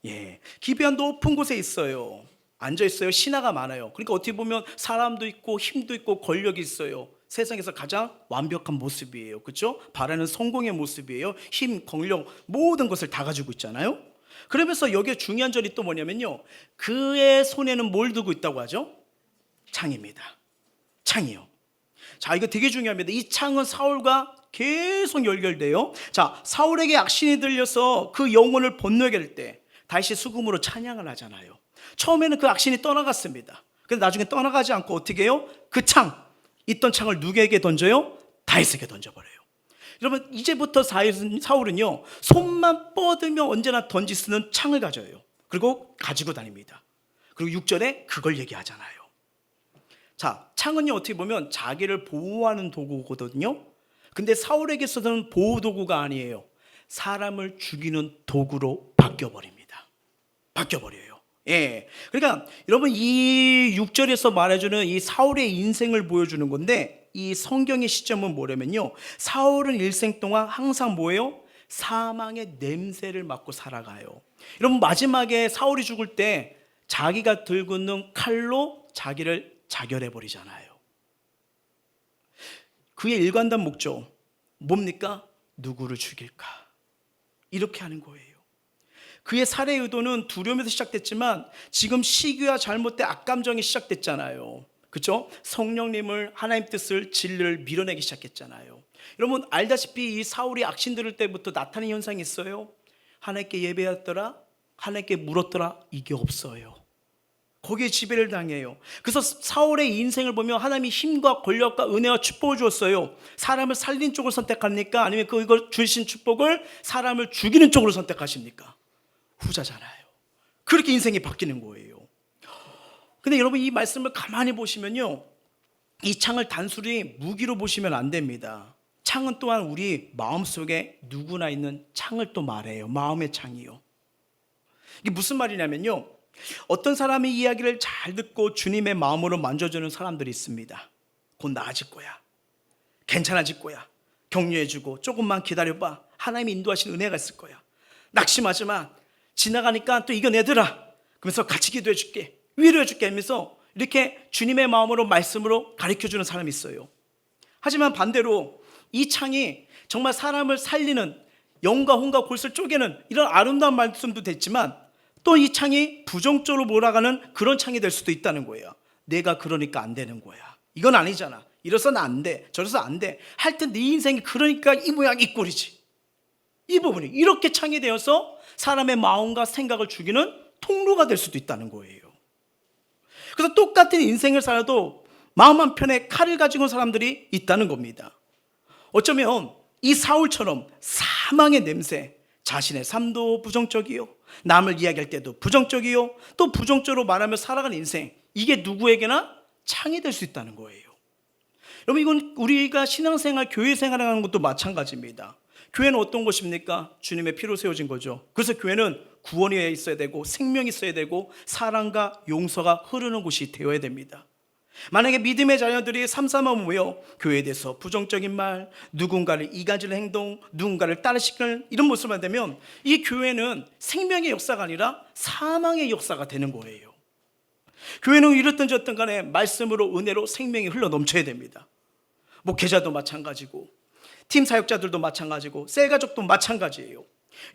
예, 기브아 높은 곳에 있어요. 앉아 있어요. 신하가 많아요. 그러니까 어떻게 보면 사람도 있고 힘도 있고 권력이 있어요. 세상에서 가장 완벽한 모습이에요. 그렇죠? 바라는 성공의 모습이에요. 힘, 권력 모든 것을 다 가지고 있잖아요. 그러면서 여기에 중요한 점이 또 뭐냐면요, 그의 손에는 뭘 두고 있다고 하죠? 창입니다. 창이요. 자, 이거 되게 중요합니다. 이 창은 사울과 계속 연결돼요. 자, 사울에게 악신이 들려서 그 영혼을 번뇌게 할 때 다시 수금으로 찬양을 하잖아요. 처음에는 그 악신이 떠나갔습니다. 근데 나중에 떠나가지 않고 어떻게 해요? 그 창, 있던 창을 누구에게 던져요? 다윗에게 던져버려요. 여러분 이제부터 사울은요, 손만 뻗으면 언제나 던질 수 있는 창을 가져요. 그리고 가지고 다닙니다. 그리고 6절에 그걸 얘기하잖아요. 자, 창은요, 어떻게 보면 자기를 보호하는 도구거든요. 근데 사울에게 있어서는 보호 도구가 아니에요. 사람을 죽이는 도구로 바뀌어버립니다. 바뀌어버려요. 예. 그러니까 여러분 이 6절에서 말해주는 이 사울의 인생을 보여주는 건데, 이 성경의 시점은 뭐냐면요, 사울은 일생 동안 항상 뭐예요? 사망의 냄새를 맡고 살아가요. 여러분 마지막에 사울이 죽을 때 자기가 들고 있는 칼로 자기를 자결해 버리잖아요. 그의 일관된 목적 뭡니까? 누구를 죽일까? 이렇게 하는 거예요. 그의 살해 의도는 두려움에서 시작됐지만 지금 시기와 잘못된 악감정이 시작됐잖아요. 그렇죠? 성령님을, 하나님 뜻을, 진리를 밀어내기 시작했잖아요. 여러분 알다시피 이 사울이 악신 들을 때부터 나타나는 현상이 있어요. 하나님께 예배했더라, 하나님께 물었더라, 이게 없어요. 거기에 지배를 당해요. 그래서 사울의 인생을 보면 하나님이 힘과 권력과 은혜와 축복을 주었어요. 사람을 살린 쪽을 선택합니까? 아니면 그걸 주신 축복을 사람을 죽이는 쪽으로 선택하십니까? 후자잖아요. 그렇게 인생이 바뀌는 거예요. 근데 여러분 이 말씀을 가만히 보시면요, 이 창을 단순히 무기로 보시면 안 됩니다. 창은 또한 우리 마음속에 누구나 있는 창을 또 말해요. 마음의 창이요. 이게 무슨 말이냐면요, 어떤 사람의 이야기를 잘 듣고 주님의 마음으로 만져주는 사람들이 있습니다. 곧 나아질 거야, 괜찮아질 거야, 격려해주고 조금만 기다려봐, 하나님이 인도하시는 은혜가 있을 거야, 낙심하지만 지나가니까 또 이겨내더라, 그러면서 같이 기도해줄게, 위로해줄게 하면서 이렇게 주님의 마음으로 말씀으로 가르쳐주는 사람이 있어요. 하지만 반대로 이 창이 정말 사람을 살리는, 영과 혼과 골수를 쪼개는 이런 아름다운 말씀도 됐지만 또 이 창이 부정적으로 몰아가는 그런 창이 될 수도 있다는 거예요. 내가 그러니까 안 되는 거야, 이건 아니잖아, 이래서는 안 돼, 저래서 안 돼 할 때 네 인생이 그러니까 이 모양 이 꼴이지, 이 부분이 이렇게 창이 되어서 사람의 마음과 생각을 죽이는 통로가 될 수도 있다는 거예요. 그래서 똑같은 인생을 살아도 마음 한편에 칼을 가지고 있는 사람들이 있다는 겁니다. 어쩌면 이 사울처럼 사망의 냄새, 자신의 삶도 부정적이요, 남을 이야기할 때도 부정적이요, 또 부정적으로 말하며 살아가는 인생, 이게 누구에게나 창이 될 수 있다는 거예요. 여러분 이건 우리가 신앙생활, 교회생활을 하는 것도 마찬가지입니다. 교회는 어떤 곳입니까? 주님의 피로 세워진 거죠. 그래서 교회는 구원이 있어야 되고 생명이 있어야 되고 사랑과 용서가 흐르는 곳이 되어야 됩니다. 만약에 믿음의 자녀들이 삼삼오오 모여 교회에 대해서 부정적인 말, 누군가를 이간질 행동, 누군가를 따르시는 이런 모습만 되면 이 교회는 생명의 역사가 아니라 사망의 역사가 되는 거예요. 교회는 이렇든 저렇든 간에 말씀으로, 은혜로 생명이 흘러 넘쳐야 됩니다. 목회자도 마찬가지고 팀 사역자들도 마찬가지고 셀 가족도 마찬가지예요.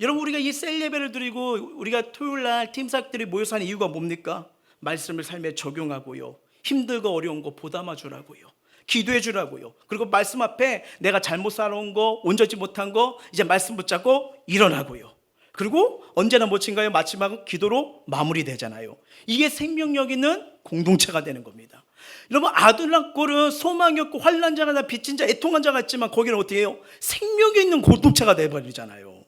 여러분, 우리가 이 셀 예배를 드리고 우리가 토요일 날 팀 사역들이 모여서 하는 이유가 뭡니까? 말씀을 삶에 적용하고요, 힘들고 어려운 거 보담아 주라고요, 기도해 주라고요. 그리고 말씀 앞에 내가 잘못 살아온 거, 온전치 못한 거 이제 말씀 붙잡고 일어나고요. 그리고 언제나 뭐친가요? 마지막은 기도로 마무리되잖아요. 이게 생명력 있는 공동체가 되는 겁니다. 여러분, 아둘람골은 소망이 없고 환난 자가 나 빚진 자 애통한 자가 있지만 거기는 어떻게 해요? 생명이 있는 공동체가 돼버리잖아요.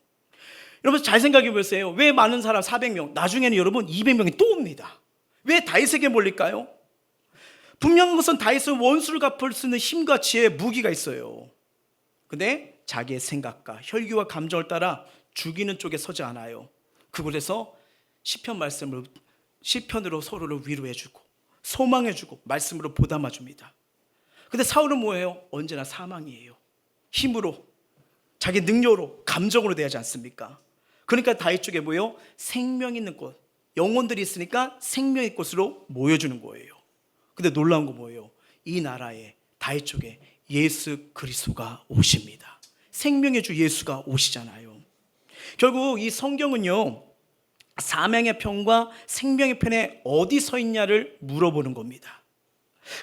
여러분, 잘 생각해 보세요. 왜 많은 사람 400명 나중에는 여러분 200명이 또 옵니다. 왜 다윗에게 몰릴까요? 분명한 것은 다윗은 원수를 갚을 수 있는 힘과 지혜, 무기가 있어요. 근데 자기의 생각과 혈기와 감정을 따라 죽이는 쪽에 서지 않아요. 그곳에서 시편 말씀을, 시편으로 서로를 위로해주고 소망해주고 말씀으로 보담아줍니다. 근데 사울은 뭐예요? 언제나 사망이에요. 힘으로, 자기 능력으로, 감정으로 대하지 않습니까? 그러니까 다윗 쪽에 뭐예요? 생명 있는 곳, 영혼들이 있으니까 생명의 곳으로 모여주는 거예요. 근데 놀라운 거 뭐예요? 이 나라에 다윗 쪽에 예수 그리스도가 오십니다. 생명의 주 예수가 오시잖아요. 결국 이 성경은요, 사명의 편과 생명의 편에 어디 서 있냐를 물어보는 겁니다.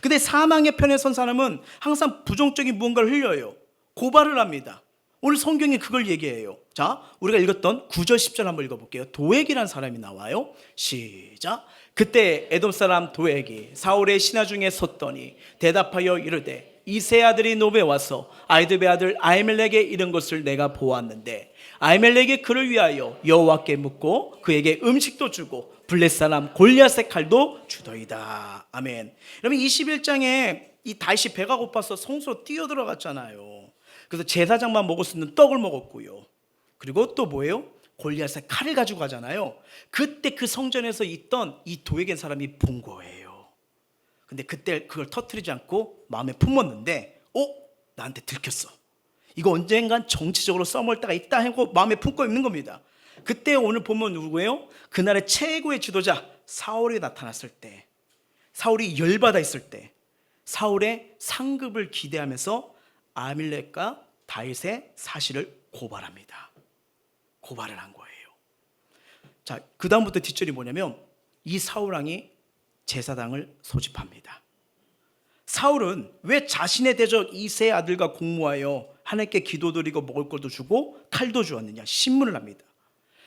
근데 사망의 편에 선 사람은 항상 부정적인 무언가를 흘려요. 고발을 합니다. 오늘 성경이 그걸 얘기해요. 자, 우리가 읽었던 9절 10절 한번 읽어볼게요. 도액이라는 사람이 나와요. 시작. 그때 에돔 사람 도액이 사울의 신하 중에 섰더니 대답하여 이르되 이세 아들이 노베 와서 아이드베 아들 아히멜렉에 이른 것을 내가 보았는데 아히멜렉이 그를 위하여 여호와께 묻고 그에게 음식도 주고 블렛 사람 골리앗의 칼도 주더이다. 아멘. 여러분, 21장에 이 다윗이 배가 고파서 성소로 뛰어들어갔잖아요. 그래서 제사장만 먹을 수 있는 떡을 먹었고요. 그리고 또 뭐예요? 골리앗의 칼을 가지고 가잖아요. 그때 그 성전에서 있던 이 도액인 사람이 본 거예요. 근데 그때 그걸 터뜨리지 않고 마음에 품었는데 나한테 들켰어. 이거 언젠간 정치적으로 써먹을 때가 있다 하고 마음에 품고 있는 겁니다. 그때 오늘 보면 누구예요? 그날의 최고의 지도자 사울이 나타났을 때, 사울이 열받아 있을 때 사울의 상급을 기대하면서 아히멜렉과 다윗의 사실을 고발합니다. 고발을 한 거예요. 자, 그 다음부터 뒷절이 뭐냐면 이 사울왕이 제사장을 소집합니다. 사울은 왜 자신의 대적 이세 아들과 공모하여 하나님께 기도드리고 먹을 것도 주고 칼도 주었느냐 신문을 합니다.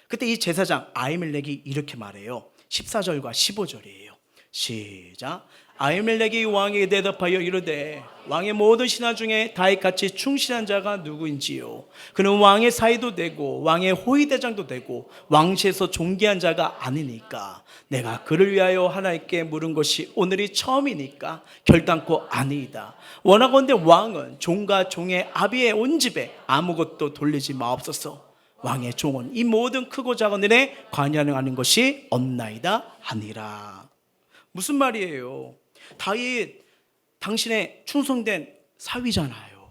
그때 이 제사장 아히멜렉이 이렇게 말해요. 14절과 15절이에요. 시작. 아히멜렉이 왕에게 대답하여 이르되 왕의 모든 신하 중에 다윗같이 충실한 자가 누구인지요? 그는 왕의 사이도 되고 왕의 호위대장도 되고 왕실에서 존귀한 자가 아니니까 내가 그를 위하여 하나님께 물은 것이 오늘이 처음이니까 결단코 아니이다. 원하건대 왕은 종과 종의 아비의 온 집에 아무것도 돌리지 마옵소서. 왕의 종은 이 모든 크고 작은 일에 관여하는 것이 없나이다 하니라. 무슨 말이에요? 다윗 당신의 충성된 사위잖아요.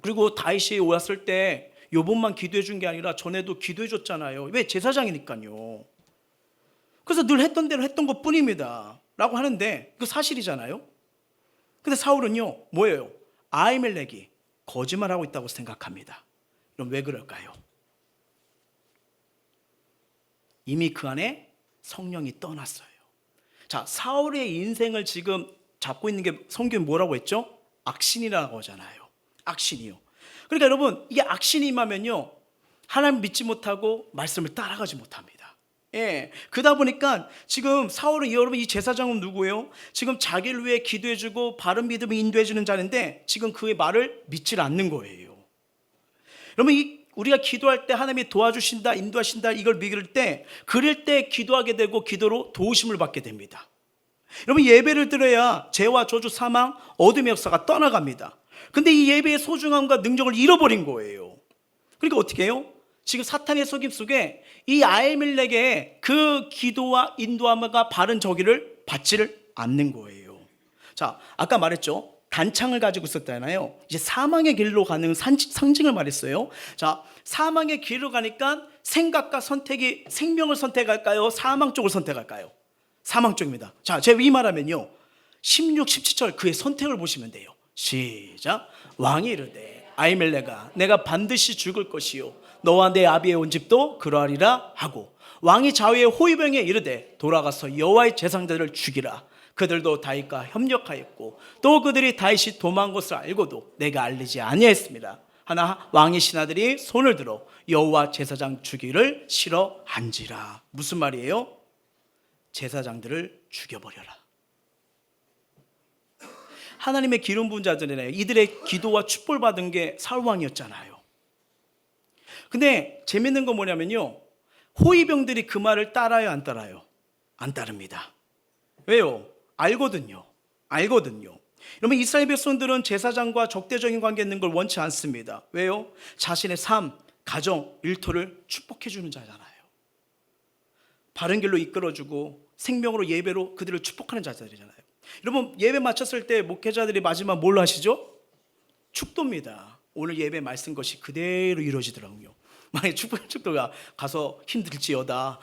그리고 다윗이 왔을 때 요번만 기도해 준 게 아니라 전에도 기도해 줬잖아요. 왜? 제사장이니까요. 그래서 늘 했던 대로 했던 것 뿐입니다 라고 하는데 그 사실이잖아요. 근데 사울은요 뭐예요? 아히멜렉이 거짓말하고 있다고 생각합니다. 그럼 왜 그럴까요? 이미 그 안에 성령이 떠났어요. 자, 사울의 인생을 지금 잡고 있는 게 성경이 뭐라고 했죠? 악신이라고 하잖아요. 악신이요. 그러니까 여러분, 이게 악신이 임하면요 하나님 믿지 못하고 말씀을 따라가지 못합니다. 예, 그러다 보니까 지금 사울은 여러분 이 제사장은 누구예요? 지금 자기를 위해 기도해주고 바른 믿음을 인도해주는 자인데 지금 그의 말을 믿지 않는 거예요. 여러분, 우리가 기도할 때 하나님이 도와주신다, 인도하신다 이걸 믿을 때 그럴 때 기도하게 되고 기도로 도우심을 받게 됩니다. 여러분, 예배를 드려야 죄와 저주, 사망, 어둠의 역사가 떠나갑니다. 근데 이 예배의 소중함과 능력을 잃어버린 거예요. 그러니까 어떻게 해요? 지금 사탄의 속임 속에 이 아히멜렉의 그 기도와 인도함과 바른 저기를 받지를 않는 거예요. 자, 아까 말했죠. 단창을 가지고 있었잖아요. 이제 사망의 길로 가는 상징을 말했어요. 자, 사망의 길로 가니까 생각과 선택이 생명을 선택할까요? 사망 쪽을 선택할까요? 사망 쪽입니다. 자, 제가 이 말하면요 16, 17절 그의 선택을 보시면 돼요. 시작. 왕이 이르되 아히멜렉아 내가 반드시 죽을 것이요 너와 내 아비의 온 집도 그러하리라 하고 왕이 좌우의 호위병에 이르되 돌아가서 여호와의 제사장들을 죽이라. 그들도 다윗과 협력하였고 또 그들이 다윗이 도망한 것을 알고도 내가 알리지 아니하였습니다. 하나 왕의 신하들이 손을 들어 여호와 제사장 죽이를 싫어한지라. 무슨 말이에요? 제사장들을 죽여버려라. 하나님의 기름 부은 자들이네요. 이들의 기도와 축복을 받은 게 사울 왕이었잖아요. 근데 재밌는 건 뭐냐면요, 호위병들이 그 말을 따라요, 안 따라요? 안 따릅니다. 왜요? 알거든요. 여러분, 이스라엘 백성들은 제사장과 적대적인 관계 있는 걸 원치 않습니다. 왜요? 자신의 삶, 가정, 일터를 축복해 주는 자잖아요. 바른 길로 이끌어주고 생명으로 예배로 그들을 축복하는 자들이잖아요. 여러분, 예배 마쳤을 때 목회자들이 마지막 뭘로 하시죠? 축도입니다. 오늘 예배 말씀 것이 그대로 이루어지더라고요. 만약에 축도가 가서 힘들지어다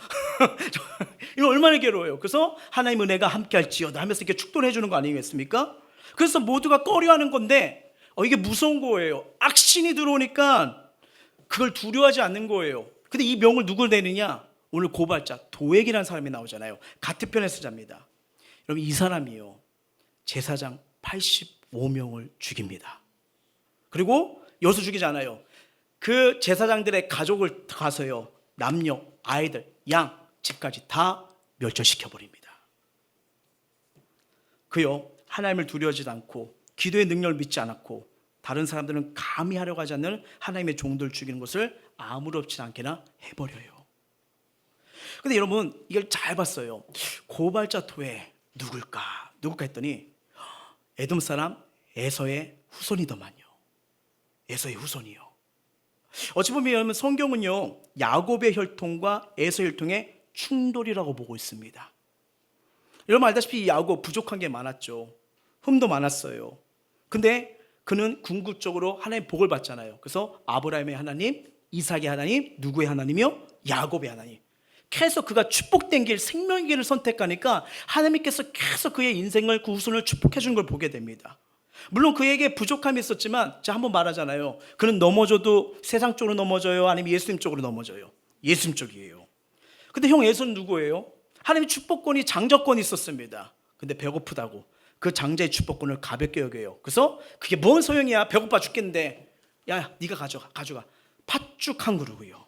이거 얼마나 괴로워요. 그래서 하나님 은혜가 함께 할지어다 하면서 이렇게 축도를 해주는 거 아니겠습니까? 그래서 모두가 꺼려하는 건데 이게 무서운 거예요. 악신이 들어오니까 그걸 두려워하지 않는 거예요. 근데 이 명을 누굴 내느냐? 오늘 고발자 도액이라는 사람이 나오잖아요. 가트편의 쓰자입니다. 여러분, 이 사람이요 제사장 85명을 죽입니다. 그리고 여기서 죽이지 않아요. 그 제사장들의 가족을 가서요 남녀, 아이들, 양, 집까지 다 멸절시켜버립니다. 그요 하나님을 두려워하지 않고 기도의 능력을 믿지 않았고 다른 사람들은 감히 하려고 하지 않는 하나님의 종들을 죽이는 것을 아무렇지 않게나 해버려요. 근데 여러분, 이걸 잘 봤어요. 고발자 토에 누굴까 했더니 에돔 사람 에서의 후손이더만요. 에서의 후손이요. 어찌 보면 여러분, 성경은요 야곱의 혈통과 에서의 혈통의 충돌이라고 보고 있습니다. 여러분 알다시피 야곱 부족한 게 많았죠. 흠도 많았어요. 근데 그는 궁극적으로 하나님의 복을 받잖아요. 그래서 아브라함의 하나님, 이삭의 하나님, 누구의 하나님이요? 야곱의 하나님. 계속 그가 축복된 길, 생명의 길을 선택하니까 하나님께서 계속 그의 인생을, 그 후손을 축복해 주는 걸 보게 됩니다. 물론 그에게 부족함이 있었지만 제가 한번 말하잖아요. 그는 넘어져도 세상 쪽으로 넘어져요? 아니면 예수님 쪽으로 넘어져요? 예수님 쪽이에요. 근데 형 에서는 누구예요? 하나님의 축복권이, 장자권이 있었습니다. 근데 배고프다고 그 장자의 축복권을 가볍게 여겨요. 그래서 그게 뭔 소용이야, 배고파 죽겠는데, 야 네가 가져가. 팥죽 한 그루고요.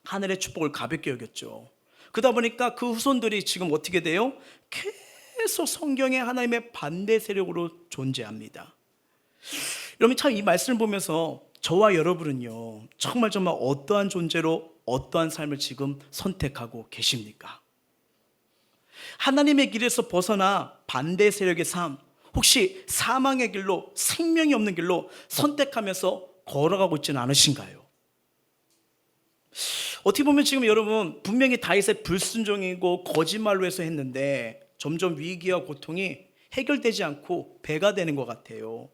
하늘의 축복을 가볍게 여겼죠. 그러다 보니까 그 후손들이 지금 어떻게 돼요? 계속 성경에 하나님의 반대 세력으로 존재합니다. 여러분, 참 이 말씀을 보면서 저와 여러분은요 정말 어떠한 존재로 어떠한 삶을 지금 선택하고 계십니까? 하나님의 길에서 벗어나 반대 세력의 삶, 혹시 사망의 길로, 생명이 없는 길로 선택하면서 걸어가고 있지는 않으신가요? 어떻게 보면 지금 여러분 분명히 다윗의 불순종이고 거짓말로 해서 했는데 점점 위기와 고통이 해결되지 않고 배가 되는 것 같아요.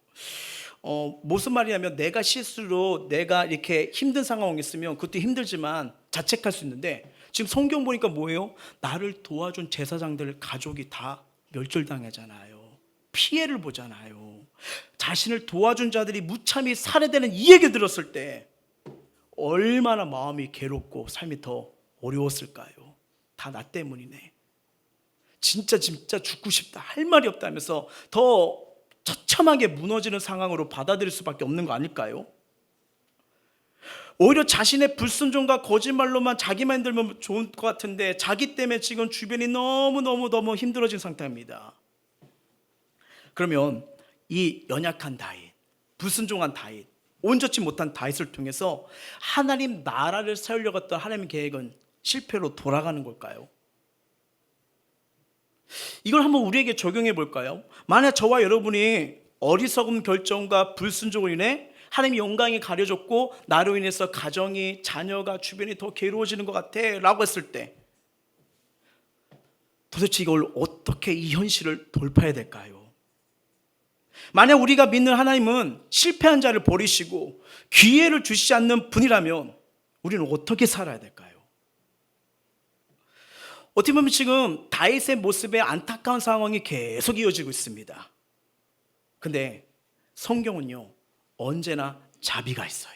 무슨 말이냐면, 내가 실수로 내가 이렇게 힘든 상황이 있으면 그것도 힘들지만 자책할 수 있는데, 지금 성경 보니까 뭐예요? 나를 도와준 제사장들 가족이 다 멸절당하잖아요. 피해를 보잖아요. 자신을 도와준 자들이 무참히 살해되는 이 얘기 들었을 때 얼마나 마음이 괴롭고 삶이 더 어려웠을까요? 다 나 때문이네. 진짜 죽고 싶다, 할 말이 없다 하면서 더 처참하게 무너지는 상황으로 받아들일 수밖에 없는 거 아닐까요? 오히려 자신의 불순종과 거짓말로만 자기만 들면 좋을 것 같은데 자기 때문에 지금 주변이 너무 힘들어진 상태입니다. 그러면 이 연약한 다윗, 불순종한 다윗, 온전치 못한 다윗을 통해서 하나님 나라를 세우려고 했던 하나님의 계획은 실패로 돌아가는 걸까요? 이걸 한번 우리에게 적용해 볼까요? 만약 저와 여러분이 어리석은 결정과 불순종으로 인해 하나님의 영광이 가려졌고 나로 인해서 가정이, 자녀가, 주변이 더 괴로워지는 것 같아 라고 했을 때 도대체 이걸 어떻게, 이 현실을 돌파해야 될까요? 만약 우리가 믿는 하나님은 실패한 자를 버리시고 기회를 주시지 않는 분이라면 우리는 어떻게 살아야 될까요? 어떻게 보면 지금 다윗의 모습에 안타까운 상황이 계속 이어지고 있습니다. 근데 성경은요, 언제나 자비가 있어요.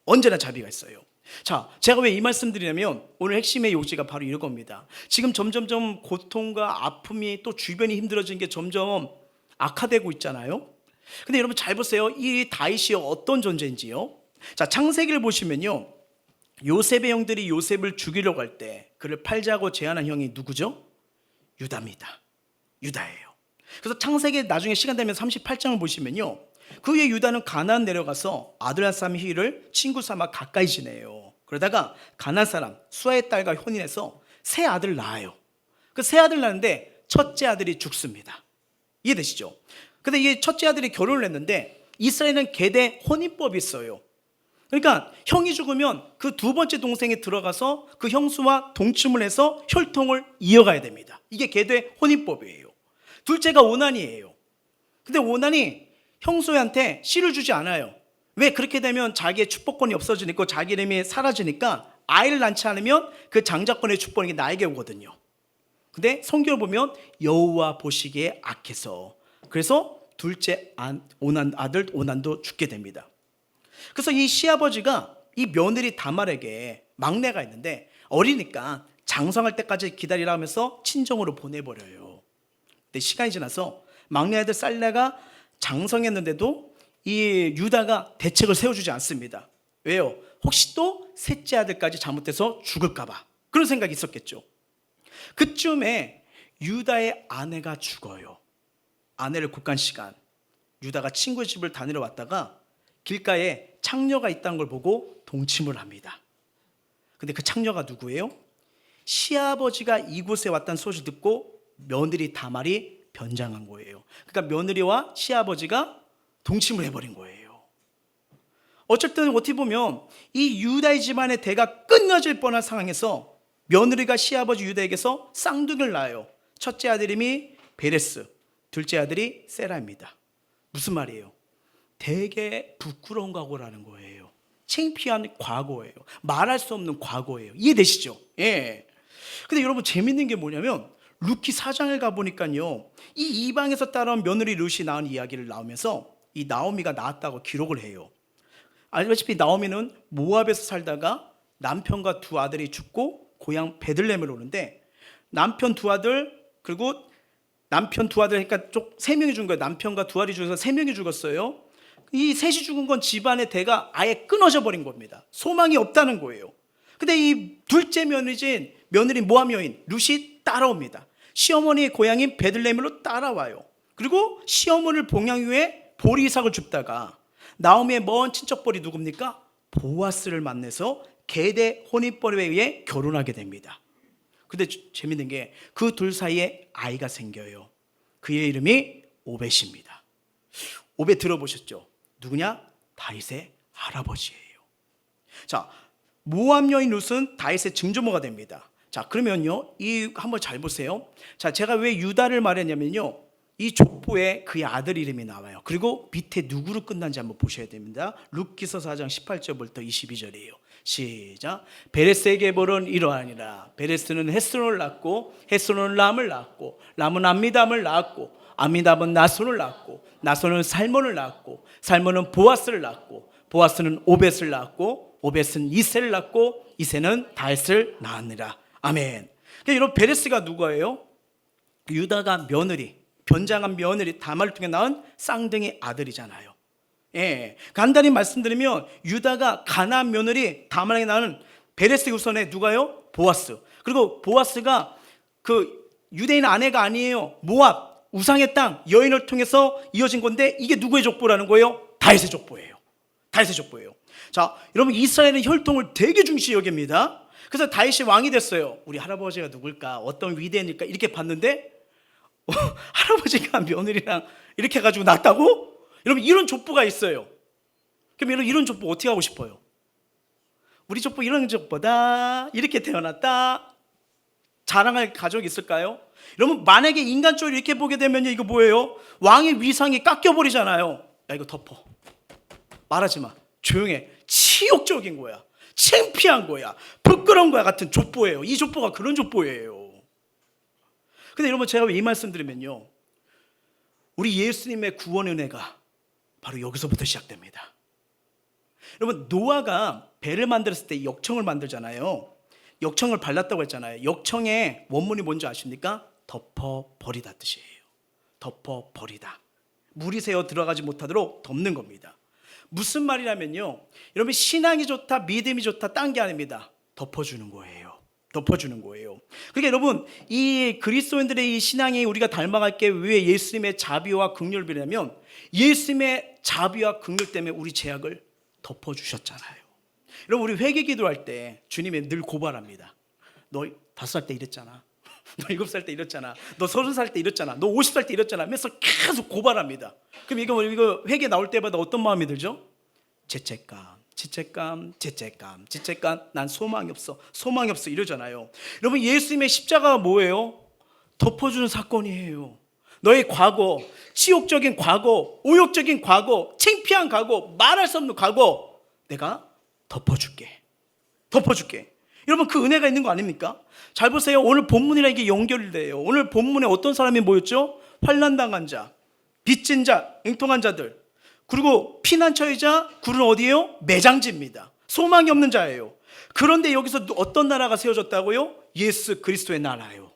언제나 자비가 있어요. 자, 제가 왜 이 말씀 드리냐면 오늘 핵심의 요지가 바로 이겁니다. 지금 점점점 고통과 아픔이 또 주변이 힘들어지는 게 점점 악화되고 있잖아요. 근데 여러분 잘 보세요. 이 다윗이 어떤 존재인지요. 자, 창세기를 보시면요, 요셉의 형들이 요셉을 죽이려고 할 때 그를 팔자고 제안한 형이 누구죠? 유다입니다. 유다예요. 그래서 창세기 나중에 시간 되면 38장을 보시면요, 그 후에 유다는 가나안 내려가서 아들란 사람 히를 친구 삼아 가까이 지내요. 그러다가 가나안 사람 수아의 딸과 혼인해서 세 아들을 낳아요. 그 세 아들 낳는데 첫째 아들이 죽습니다. 이해되시죠? 근데 이 첫째 아들이 결혼을 했는데 이스라엘은 계대 혼인법이 있어요. 그러니까 형이 죽으면 그 두 번째 동생이 들어가서 그 형수와 동침을 해서 혈통을 이어가야 됩니다. 이게 계대 혼인법이에요. 둘째가 오난이에요. 근데 오난이 형수한테 씨를 주지 않아요. 왜? 그렇게 되면 자기의 축복권이 없어지니까, 자기 이름이 사라지니까 아이를 낳지 않으면 그 장자권의 축복이 나에게 오거든요. 근데 성경을 보면 여호와 보시기에 악해서, 그래서 둘째 아들 오난도 죽게 됩니다. 그래서 이 시아버지가 이 며느리 다말에게 막내가 있는데 어리니까 장성할 때까지 기다리라 하면서 친정으로 보내버려요. 근데 시간이 지나서 막내 아들 살레가 장성했는데도 이 유다가 대책을 세워주지 않습니다. 왜요? 혹시 또 셋째 아들까지 잘못해서 죽을까 봐, 그런 생각이 있었겠죠. 그쯤에 유다의 아내가 죽어요. 아내를 곡간 시간, 유다가 친구 집을 다니러 왔다가 길가에 창녀가 있다는 걸 보고 동침을 합니다. 근데 그 창녀가 누구예요? 시아버지가 이곳에 왔다는 소식을 듣고 며느리 다말이 변장한 거예요. 그러니까 며느리와 시아버지가 동침을 해버린 거예요. 어쨌든 어떻게 보면 이 유다의 집안의 대가 끊어질 뻔한 상황에서 며느리가 시아버지 유다에게서 쌍둥이를 낳아요. 첫째 아들 이름이 베레스, 둘째 아들이 세라입니다. 무슨 말이에요? 되게 부끄러운 과거라는 거예요. 창피한 과거예요. 말할 수 없는 과거예요. 이해되시죠? 예. 근데 여러분 재밌는 게 뭐냐면 루키 4장을 가보니까요, 이 이방에서 따라온 며느리 룻이 낳은 이야기를 나오면서 이 나오미가 낳았다고 기록을 해요. 알다시피 나오미는 모압에서 살다가 남편과 두 아들이 죽고 고향 베들레헴을 오는데, 남편 두 아들, 그리고 남편 두 아들, 그러니까 세 명이 죽은 거예요. 남편과 두 아들이 죽어서 세 명이 죽었어요. 이 셋이 죽은 건 집안의 대가 아예 끊어져 버린 겁니다. 소망이 없다는 거예요. 근데 이 둘째 며느리 모압 여인 룻이 따라옵니다. 시어머니의 고향인 베들레헴으로 따라와요. 그리고 시어머니를 봉양 후에 보리 이삭을 줍다가 나오미의 먼 친척벌이 누굽니까? 보아스를 만나서 계대 혼인법에 의해 결혼하게 됩니다. 근데 재밌는 게 그 둘 사이에 아이가 생겨요. 그의 이름이 오벳입니다. 오벳 들어보셨죠? 누구냐? 다윗의 할아버지예요. 자, 모압 여인 룻은 다윗의 증조모가 됩니다. 자, 그러면요, 이 한번 잘 보세요. 자, 제가 왜 유다를 말했냐면요, 이 족보에 그의 아들 이름이 나와요. 그리고 밑에 누구로 끝난지 한번 보셔야 됩니다. 룻기서 4장 18절부터 22절이에요. 시작. 베레스의 계보는 이러하니라. 베레스는 헤스론을 낳고 헤스론은 람을 낳고 람은 암미담을 낳고 암미담은 나손을 낳고 나손은 살몬을 낳고 살몬은 보아스를 낳고 보아스는 오벳을 낳고 오벳은 이새를 낳고 이새는 다윗을 낳았느라. 아멘. 그러니까 여러분, 베레스가 누구예요? 유다가 며느리, 변장한 며느리 다말을 통해 낳은 쌍둥이 아들이잖아요. 예, 간단히 말씀드리면 유다가 가나안 며느리 다말에게 낳은 베레스 후손에 누가요? 보아스. 그리고 보아스가 그 유대인 아내가 아니에요. 모압 우상의 땅 여인을 통해서 이어진 건데, 이게 누구의 족보라는 거예요? 다윗의 족보예요. 다윗의 족보예요. 자, 여러분, 이스라엘은 혈통을 되게 중시 여깁니다. 그래서 다윗이 왕이 됐어요. 우리 할아버지가 누굴까? 어떤 위대인일까? 이렇게 봤는데 할아버지가 며느리랑 이렇게 해가지고 낳았다고? 여러분, 이런 족보가 있어요. 그럼 여러분, 이런 족보 어떻게 하고 싶어요? 우리 족보 이런 족보다, 이렇게 태어났다, 자랑할 가족이 있을까요? 여러분, 만약에 인간적으로 이렇게 보게 되면 이거 뭐예요? 왕의 위상이 깎여버리잖아요. 야, 이거 덮어, 말하지 마, 조용해. 치욕적인 거야, 창피한 거야, 부끄러운 거야 같은 족보예요. 이 족보가 그런 족보예요. 근데 여러분, 제가 왜 이 말씀 드리면요, 우리 예수님의 구원 은혜가 바로 여기서부터 시작됩니다. 여러분, 노아가 배를 만들었을 때 역청을 만들잖아요. 역청을 발랐다고 했잖아요. 역청의 원문이 뭔지 아십니까? 덮어버리다 뜻이에요. 덮어버리다. 물이 새어 들어가지 못하도록 덮는 겁니다. 무슨 말이냐면요, 여러분, 신앙이 좋다, 믿음이 좋다, 딴 게 아닙니다. 덮어주는 거예요. 덮어주는 거예요. 그러니까 여러분, 이 그리스도인들의 이 신앙이 우리가 닮아갈 게 왜 예수님의 자비와 긍휼이냐면, 예수님의 자비와 긍휼 때문에 우리 죄악을 덮어주셨잖아요. 여러분, 우리 회개 기도할 때 주님이 늘 고발합니다. 너 5살 때 이랬잖아. 너 7살 때 이랬잖아. 너 30살 때 이랬잖아. 너 50살 때 이랬잖아. 하면서 계속 고발합니다. 그럼 이거 회개 나올 때마다 어떤 마음이 들죠? 죄책감, 난 소망이 없어 이러잖아요. 여러분, 예수님의 십자가가 뭐예요? 덮어주는 사건이에요. 너의 과거, 치욕적인 과거, 오욕적인 과거, 창피한 과거, 말할 수 없는 과거 내가 덮어줄게. 여러분, 그 은혜가 있는 거 아닙니까? 잘 보세요. 오늘 본문이랑 이게 연결이 돼요. 오늘 본문에 어떤 사람이 모였죠? 환난당한 자, 빚진 자, 앵통한 자들, 그리고 피난처이자 굴은 어디예요? 매장지입니다. 소망이 없는 자예요. 그런데 여기서 어떤 나라가 세워졌다고요? 예수 그리스도의 나라예요.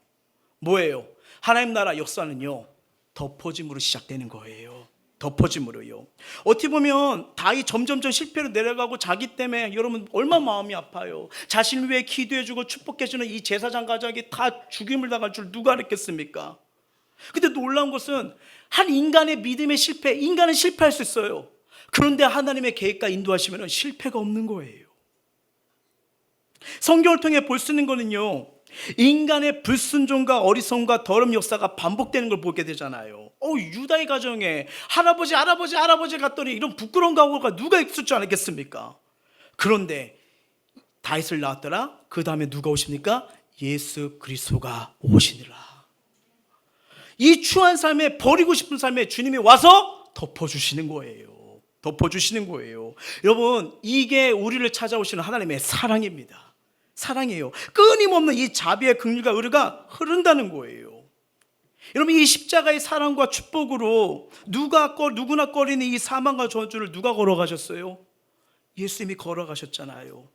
뭐예요? 하나님 나라 역사는요, 덮어짐으로 시작되는 거예요. 덮어짐으로요. 어떻게 보면 다윗 점점점 실패로 내려가고 자기 때문에 여러분 얼마나 마음이 아파요. 자신을 위해 기도해주고 축복해주는 이 제사장 가족이 다 죽임을 당할 줄 누가 알았겠습니까? 근데 놀라운 것은 한 인간의 믿음의 실패, 인간은 실패할 수 있어요. 그런데 하나님의 계획과 인도하시면 실패가 없는 거예요. 성경을 통해 볼 수 있는 거는요, 인간의 불순종과 어리석음과 더러움 역사가 반복되는 걸 보게 되잖아요. 유다의 가정에 할아버지 갔더니 이런 부끄러운 과거가 누가 있을 줄 알겠습니까? 그런데 다윗을 낳았더라. 그 다음에 누가 오십니까? 예수 그리스도가 오시니라. 이 추한 삶에, 버리고 싶은 삶에 주님이 와서 덮어주시는 거예요. 여러분, 이게 우리를 찾아오시는 하나님의 사랑입니다. 사랑이에요. 끊임없는 이 자비의 긍휼과 의가 흐른다는 거예요. 여러분, 이 십자가의 사랑과 축복으로 누구나 꺼리는 이 사망과 저주를 누가 걸어가셨어요? 예수님이 걸어가셨잖아요.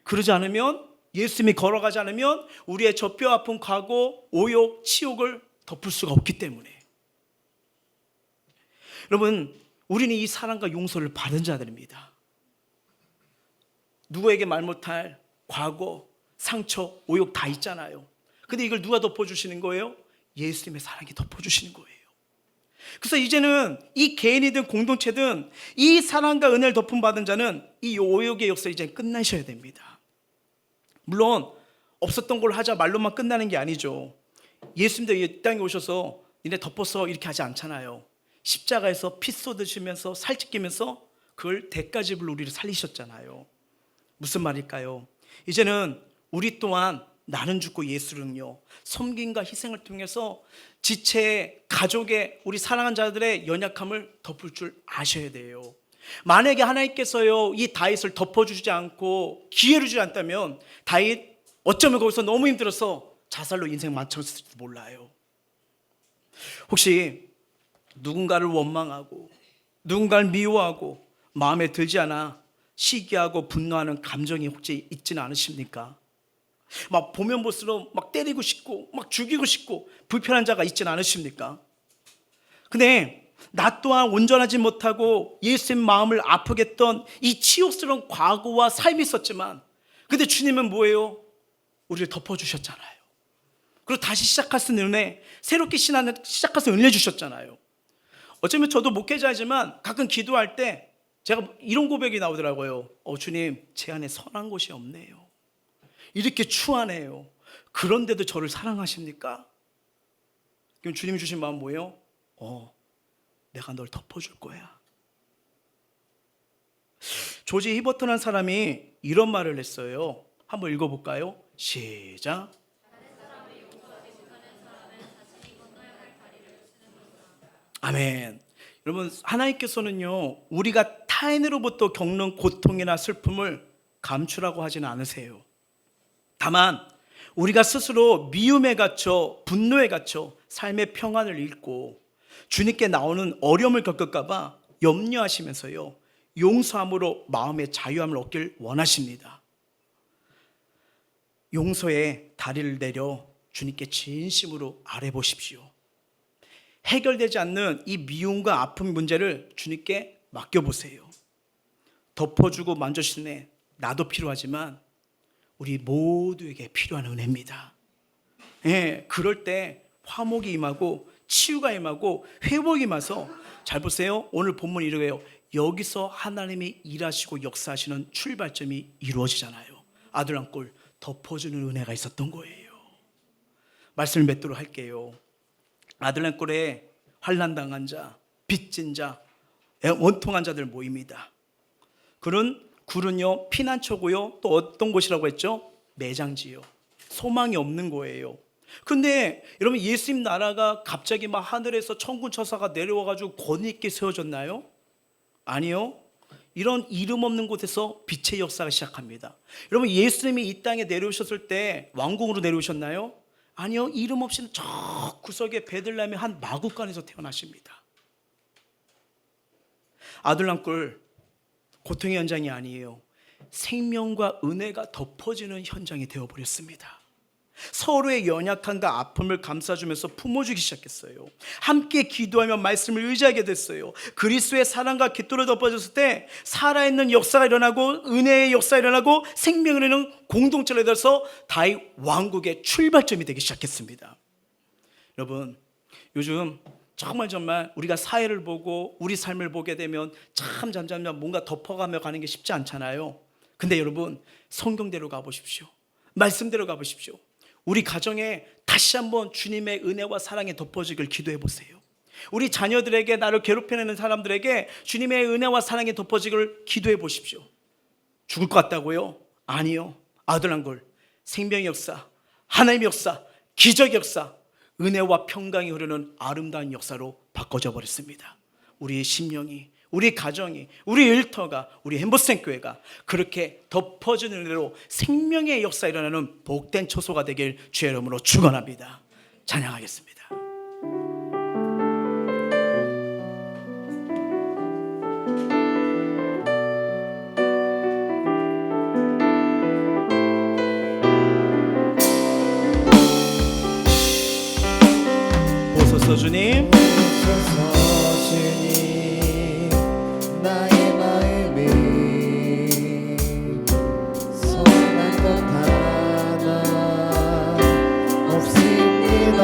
그러지 않으면, 예수님이 걸어가지 않으면 우리의 저 뼈 아픈 과거, 오욕, 치욕을 덮을 수가 없기 때문에. 여러분, 우리는 이 사랑과 용서를 받은 자들입니다. 누구에게 말 못할 과거, 상처, 오욕 다 있잖아요. 근데 이걸 누가 덮어주시는 거예요? 예수님의 사랑이 덮어주시는 거예요. 그래서 이제는 이 개인이든 공동체든 이 사랑과 은혜를 덮음받은 자는 이 오욕의 역사 이제 끝나셔야 됩니다. 물론 없었던 걸 하자 말로만 끝나는 게 아니죠. 예수님도 이 땅에 오셔서 니네 덮어서 이렇게 하지 않잖아요. 십자가에서 피 쏟으시면서 살찌끼면서 그걸 대가집을 우리를 살리셨잖아요. 무슨 말일까요? 이제는 우리 또한 나는 죽고 예수는요, 섬김과 희생을 통해서 지체의, 가족의, 우리 사랑하는 자들의 연약함을 덮을 줄 아셔야 돼요. 만약에 하나님께서요, 이 다윗을 덮어주지 않고 기회를 주지 않다면 다윗 어쩌면 거기서 너무 힘들어서 자살로 인생 마쳤을지도 몰라요. 혹시 누군가를 원망하고 누군가를 미워하고 마음에 들지 않아 시기하고 분노하는 감정이 혹시 있지는 않으십니까? 막 보면 볼수록 막 때리고 싶고 막 죽이고 싶고 불편한 자가 있지는 않으십니까? 근데 나 또한 온전하지 못하고 예수님 마음을 아프게 했던 이 치욕스러운 과거와 삶이 있었지만, 근데 주님은 뭐예요? 우리를 덮어주셨잖아요. 그리고 다시 시작할 수 있는 은혜, 새롭게 시작할 수 있는 은혜 주셨잖아요. 어쩌면 저도 목회자이지만 가끔 기도할 때 제가 이런 고백이 나오더라고요. 주님, 제 안에 선한 곳이 없네요. 이렇게 추하네요. 그런데도 저를 사랑하십니까? 그럼 주님이 주신 마음 뭐예요? 내가 널 덮어줄 거야. 조지 히버턴한 사람이 이런 말을 했어요. 한번 읽어볼까요? 시작. 아멘. 여러분, 하나님께서는요, 우리가 타인으로부터 겪는 고통이나 슬픔을 감추라고 하지는 않으세요. 다만 우리가 스스로 미움에 갇혀 분노에 갇혀 삶의 평안을 잃고 주님께 나오는 어려움을 겪을까 봐 염려하시면서요, 용서함으로 마음의 자유함을 얻길 원하십니다. 용서의 다리를 내려 주님께 진심으로 아뢰보십시오. 해결되지 않는 이 미움과 아픔 문제를 주님께 맡겨보세요. 덮어주고 만져주시네, 나도 필요하지만 우리 모두에게 필요한 은혜입니다. 예, 그럴 때 화목이 임하고 치유가 임하고 회복이 임해서, 잘 보세요, 오늘 본문이 이래요. 여기서 하나님이 일하시고 역사하시는 출발점이 이루어지잖아요. 아들 한 꼴 덮어주는 은혜가 있었던 거예요. 말씀을 맺도록 할게요. 아들 한 꼴에 환난당한 자, 빚진 자, 원통한 자들 모입니다. 그런 굴은요, 피난처고요, 또 어떤 곳이라고 했죠? 매장지요. 소망이 없는 거예요. 근데 여러분, 예수님 나라가 갑자기 막 하늘에서 천군 천사가 내려와가지고 권위 있게 세워졌나요? 아니요. 이런 이름 없는 곳에서 빛의 역사가 시작합니다. 여러분, 예수님이 이 땅에 내려오셨을 때 왕궁으로 내려오셨나요? 아니요. 이름 없이는 저 구석에 베들레헴의 한 마구간에서 태어나십니다. 아들 한 꼴 고통의 현장이 아니에요. 생명과 은혜가 덮어지는 현장이 되어버렸습니다. 서로의 연약함과 아픔을 감싸주면서 품어주기 시작했어요. 함께 기도하며 말씀을 의지하게 됐어요. 그리스도의 사랑과 깃도를 덮어줬을 때 살아있는 역사가 일어나고 은혜의 역사가 일어나고 생명을 이루는 공동체로 돼서 다윗 왕국의 출발점이 되기 시작했습니다. 여러분, 요즘 정말 우리가 사회를 보고 우리 삶을 보게 되면 참 뭔가 덮어가며 가는 게 쉽지 않잖아요. 근데 여러분, 성경대로 가보십시오. 말씀대로 가보십시오. 우리 가정에 다시 한번 주님의 은혜와 사랑에 덮어지길 기도해 보세요. 우리 자녀들에게, 나를 괴롭혀내는 사람들에게 주님의 은혜와 사랑에 덮어지길 기도해 보십시오. 죽을 것 같다고요? 아니요. 아들 한 걸 생명의 역사, 하나님의 역사, 기적의 역사, 은혜와 평강이 흐르는 아름다운 역사로 바꿔져 버렸습니다. 우리의 심령이, 우리 가정이, 우리 일터가, 우리 햄버스교회가 그렇게 덮어지는 은혜로 생명의 역사 일어나는 복된 초소가 되길 주의 이름으로 축원합니다. 찬양하겠습니다. 보소서 주님, 나의 마음이 선한 것 하나 없습니다.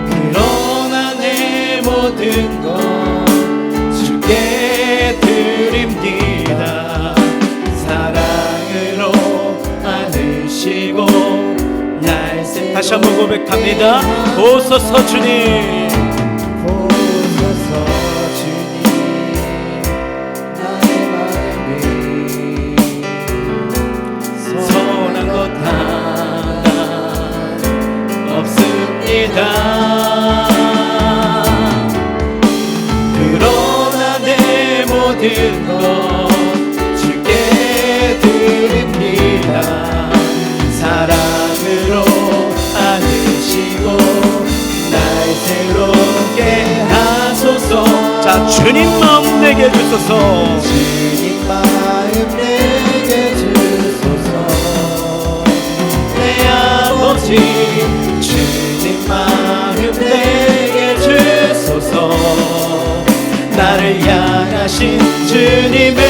그러나 내 모든 것 주께 드립니다. 사랑으로 안으시고 날 다시 한번 고백합니다. 보소서 주님, 그러나 내 모든 것 주께 드립니다. 사랑으로 안으시고 날 새롭게 하소서. 자, 주님 마음 내게 주소서. 주님 마음 내게 주소서. 내 아버지 주님 마음 내게 주소서. 나를 향하신 주님의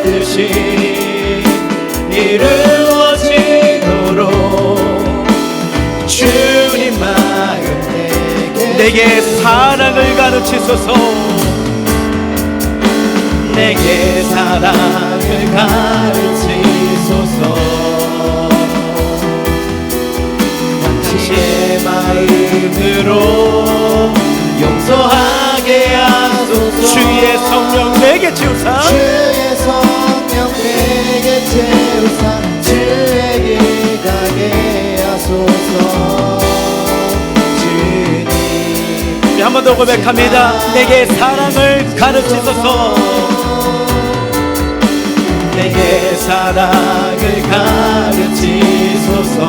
뜻이 이루어지도록 주님 마음 내게 사랑을 가르치소서. 내게 사랑을 가르치소서. 당신의 마음으로 용서하게 하소서. 주의 성령 내게 채우사. 주의 성령 내게 채우사. 주의 길 가게 하소서. 주님, 한 번 더 고백합니다. 내게 사랑을 가르치소서. 내게 사랑을 가르치소서.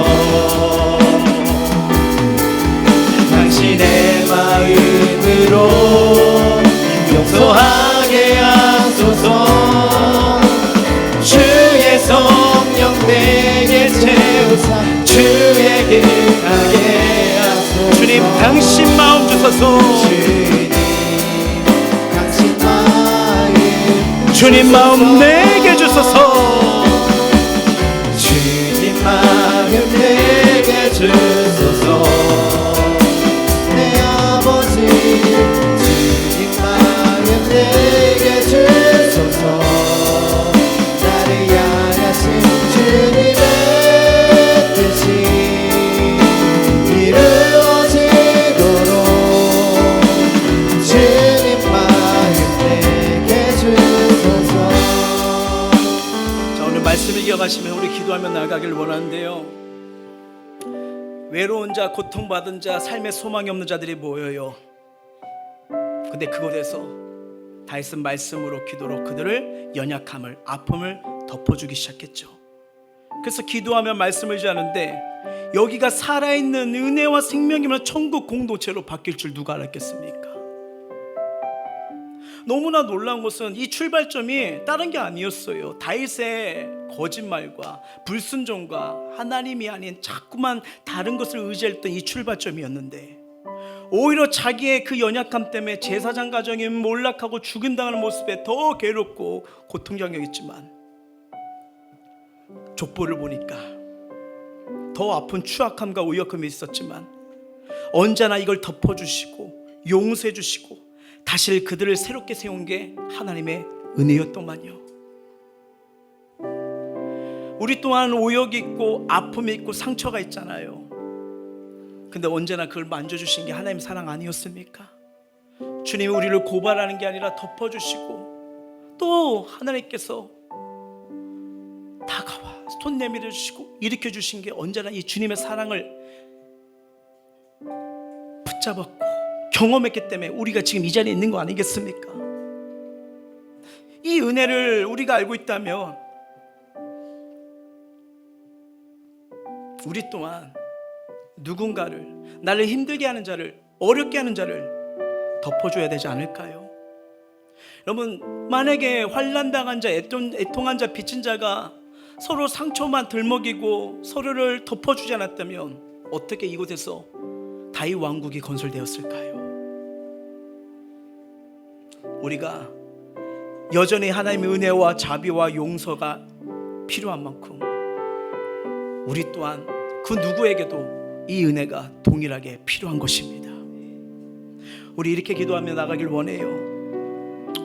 채우사 주의 길 가게 하소서. 주님 당신 마음 주소서. 당신 마음 주님 마음 내게 주소서. 주님 마음 내게 주소서. 내 아버지 주님 마음 내게 주소서. 나를 향하신 주님의 뜻이 이루어지도록 주님 마음 내게 주소서. 자, 오늘 말씀을 이어가시면 우리 기도하며 나가길 원하는데요. 외로운 자, 고통받은 자, 삶에 소망이 없는 자들이 모여요. 근데 그곳에서 다윗은 말씀으로 기도로 그들을 연약함을, 아픔을 덮어주기 시작했죠. 그래서 기도하며 말씀을 전하는데 여기가 살아있는 은혜와 생명이면 천국 공동체로 바뀔 줄 누가 알았겠습니까? 너무나 놀라운 것은 이 출발점이 다른 게 아니었어요. 다윗의 거짓말과 불순종과 하나님이 아닌 자꾸만 다른 것을 의지했던 이 출발점이었는데, 오히려 자기의 그 연약함 때문에 제사장 가정이 몰락하고 죽임당하는 모습에 더 괴롭고 고통적이었지만, 족보를 보니까 더 아픈 추악함과 우역함이 있었지만 언제나 이걸 덮어주시고 용서해 주시고 다시 그들을 새롭게 세운 게 하나님의 은혜였더만요. 우리 또한 오역이 있고 아픔이 있고 상처가 있잖아요. 근데 언제나 그걸 만져주신 게 하나님의 사랑 아니었습니까? 주님이 우리를 고발하는 게 아니라 덮어주시고 또 하나님께서 다가와 손 내밀어 주시고 일으켜 주신 게 언제나 이 주님의 사랑을 붙잡았고 경험했기 때문에 우리가 지금 이 자리에 있는 거 아니겠습니까? 이 은혜를 우리가 알고 있다면 우리 또한 누군가를, 나를 힘들게 하는 자를, 어렵게 하는 자를 덮어줘야 되지 않을까요? 여러분, 만약에 환난당한 자, 애통한 자, 빚진 자가 서로 상처만 들먹이고 서로를 덮어주지 않았다면 어떻게 이곳에서 다윗 왕국이 건설되었을까요? 우리가 여전히 하나님의 은혜와 자비와 용서가 필요한 만큼 우리 또한 그 누구에게도 이 은혜가 동일하게 필요한 것입니다. 우리 이렇게 기도하며 나가길 원해요.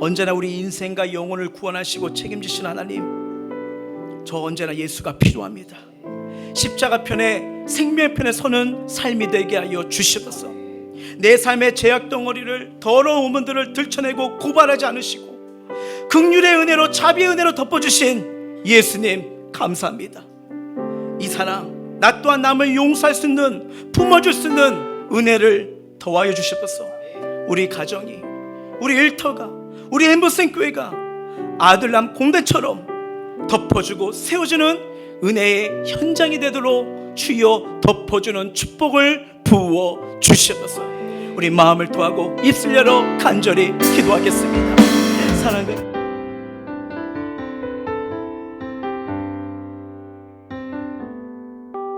언제나 우리 인생과 영혼을 구원하시고 책임지신 하나님, 저 언제나 예수가 필요합니다. 십자가 편에, 생명의 편에 서는 삶이 되게 하여 주시옵소서. 내 삶의 죄악 덩어리를, 더러운 우문들을 들춰내고 고발하지 않으시고 긍휼의 은혜로, 자비의 은혜로 덮어주신 예수님 감사합니다. 이 사랑, 나 또한 남을 용서할 수 있는, 품어줄 수 있는 은혜를 더하여 주시옵소서. 우리 가정이, 우리 일터가, 우리 엠버센교회가 아들남 공대처럼 덮어주고 세워주는 은혜의 현장이 되도록 주여 덮어주는 축복을 부어 주시옵소서. 우리 마음을 토하고 입술 열어 간절히 기도하겠습니다. 사랑하는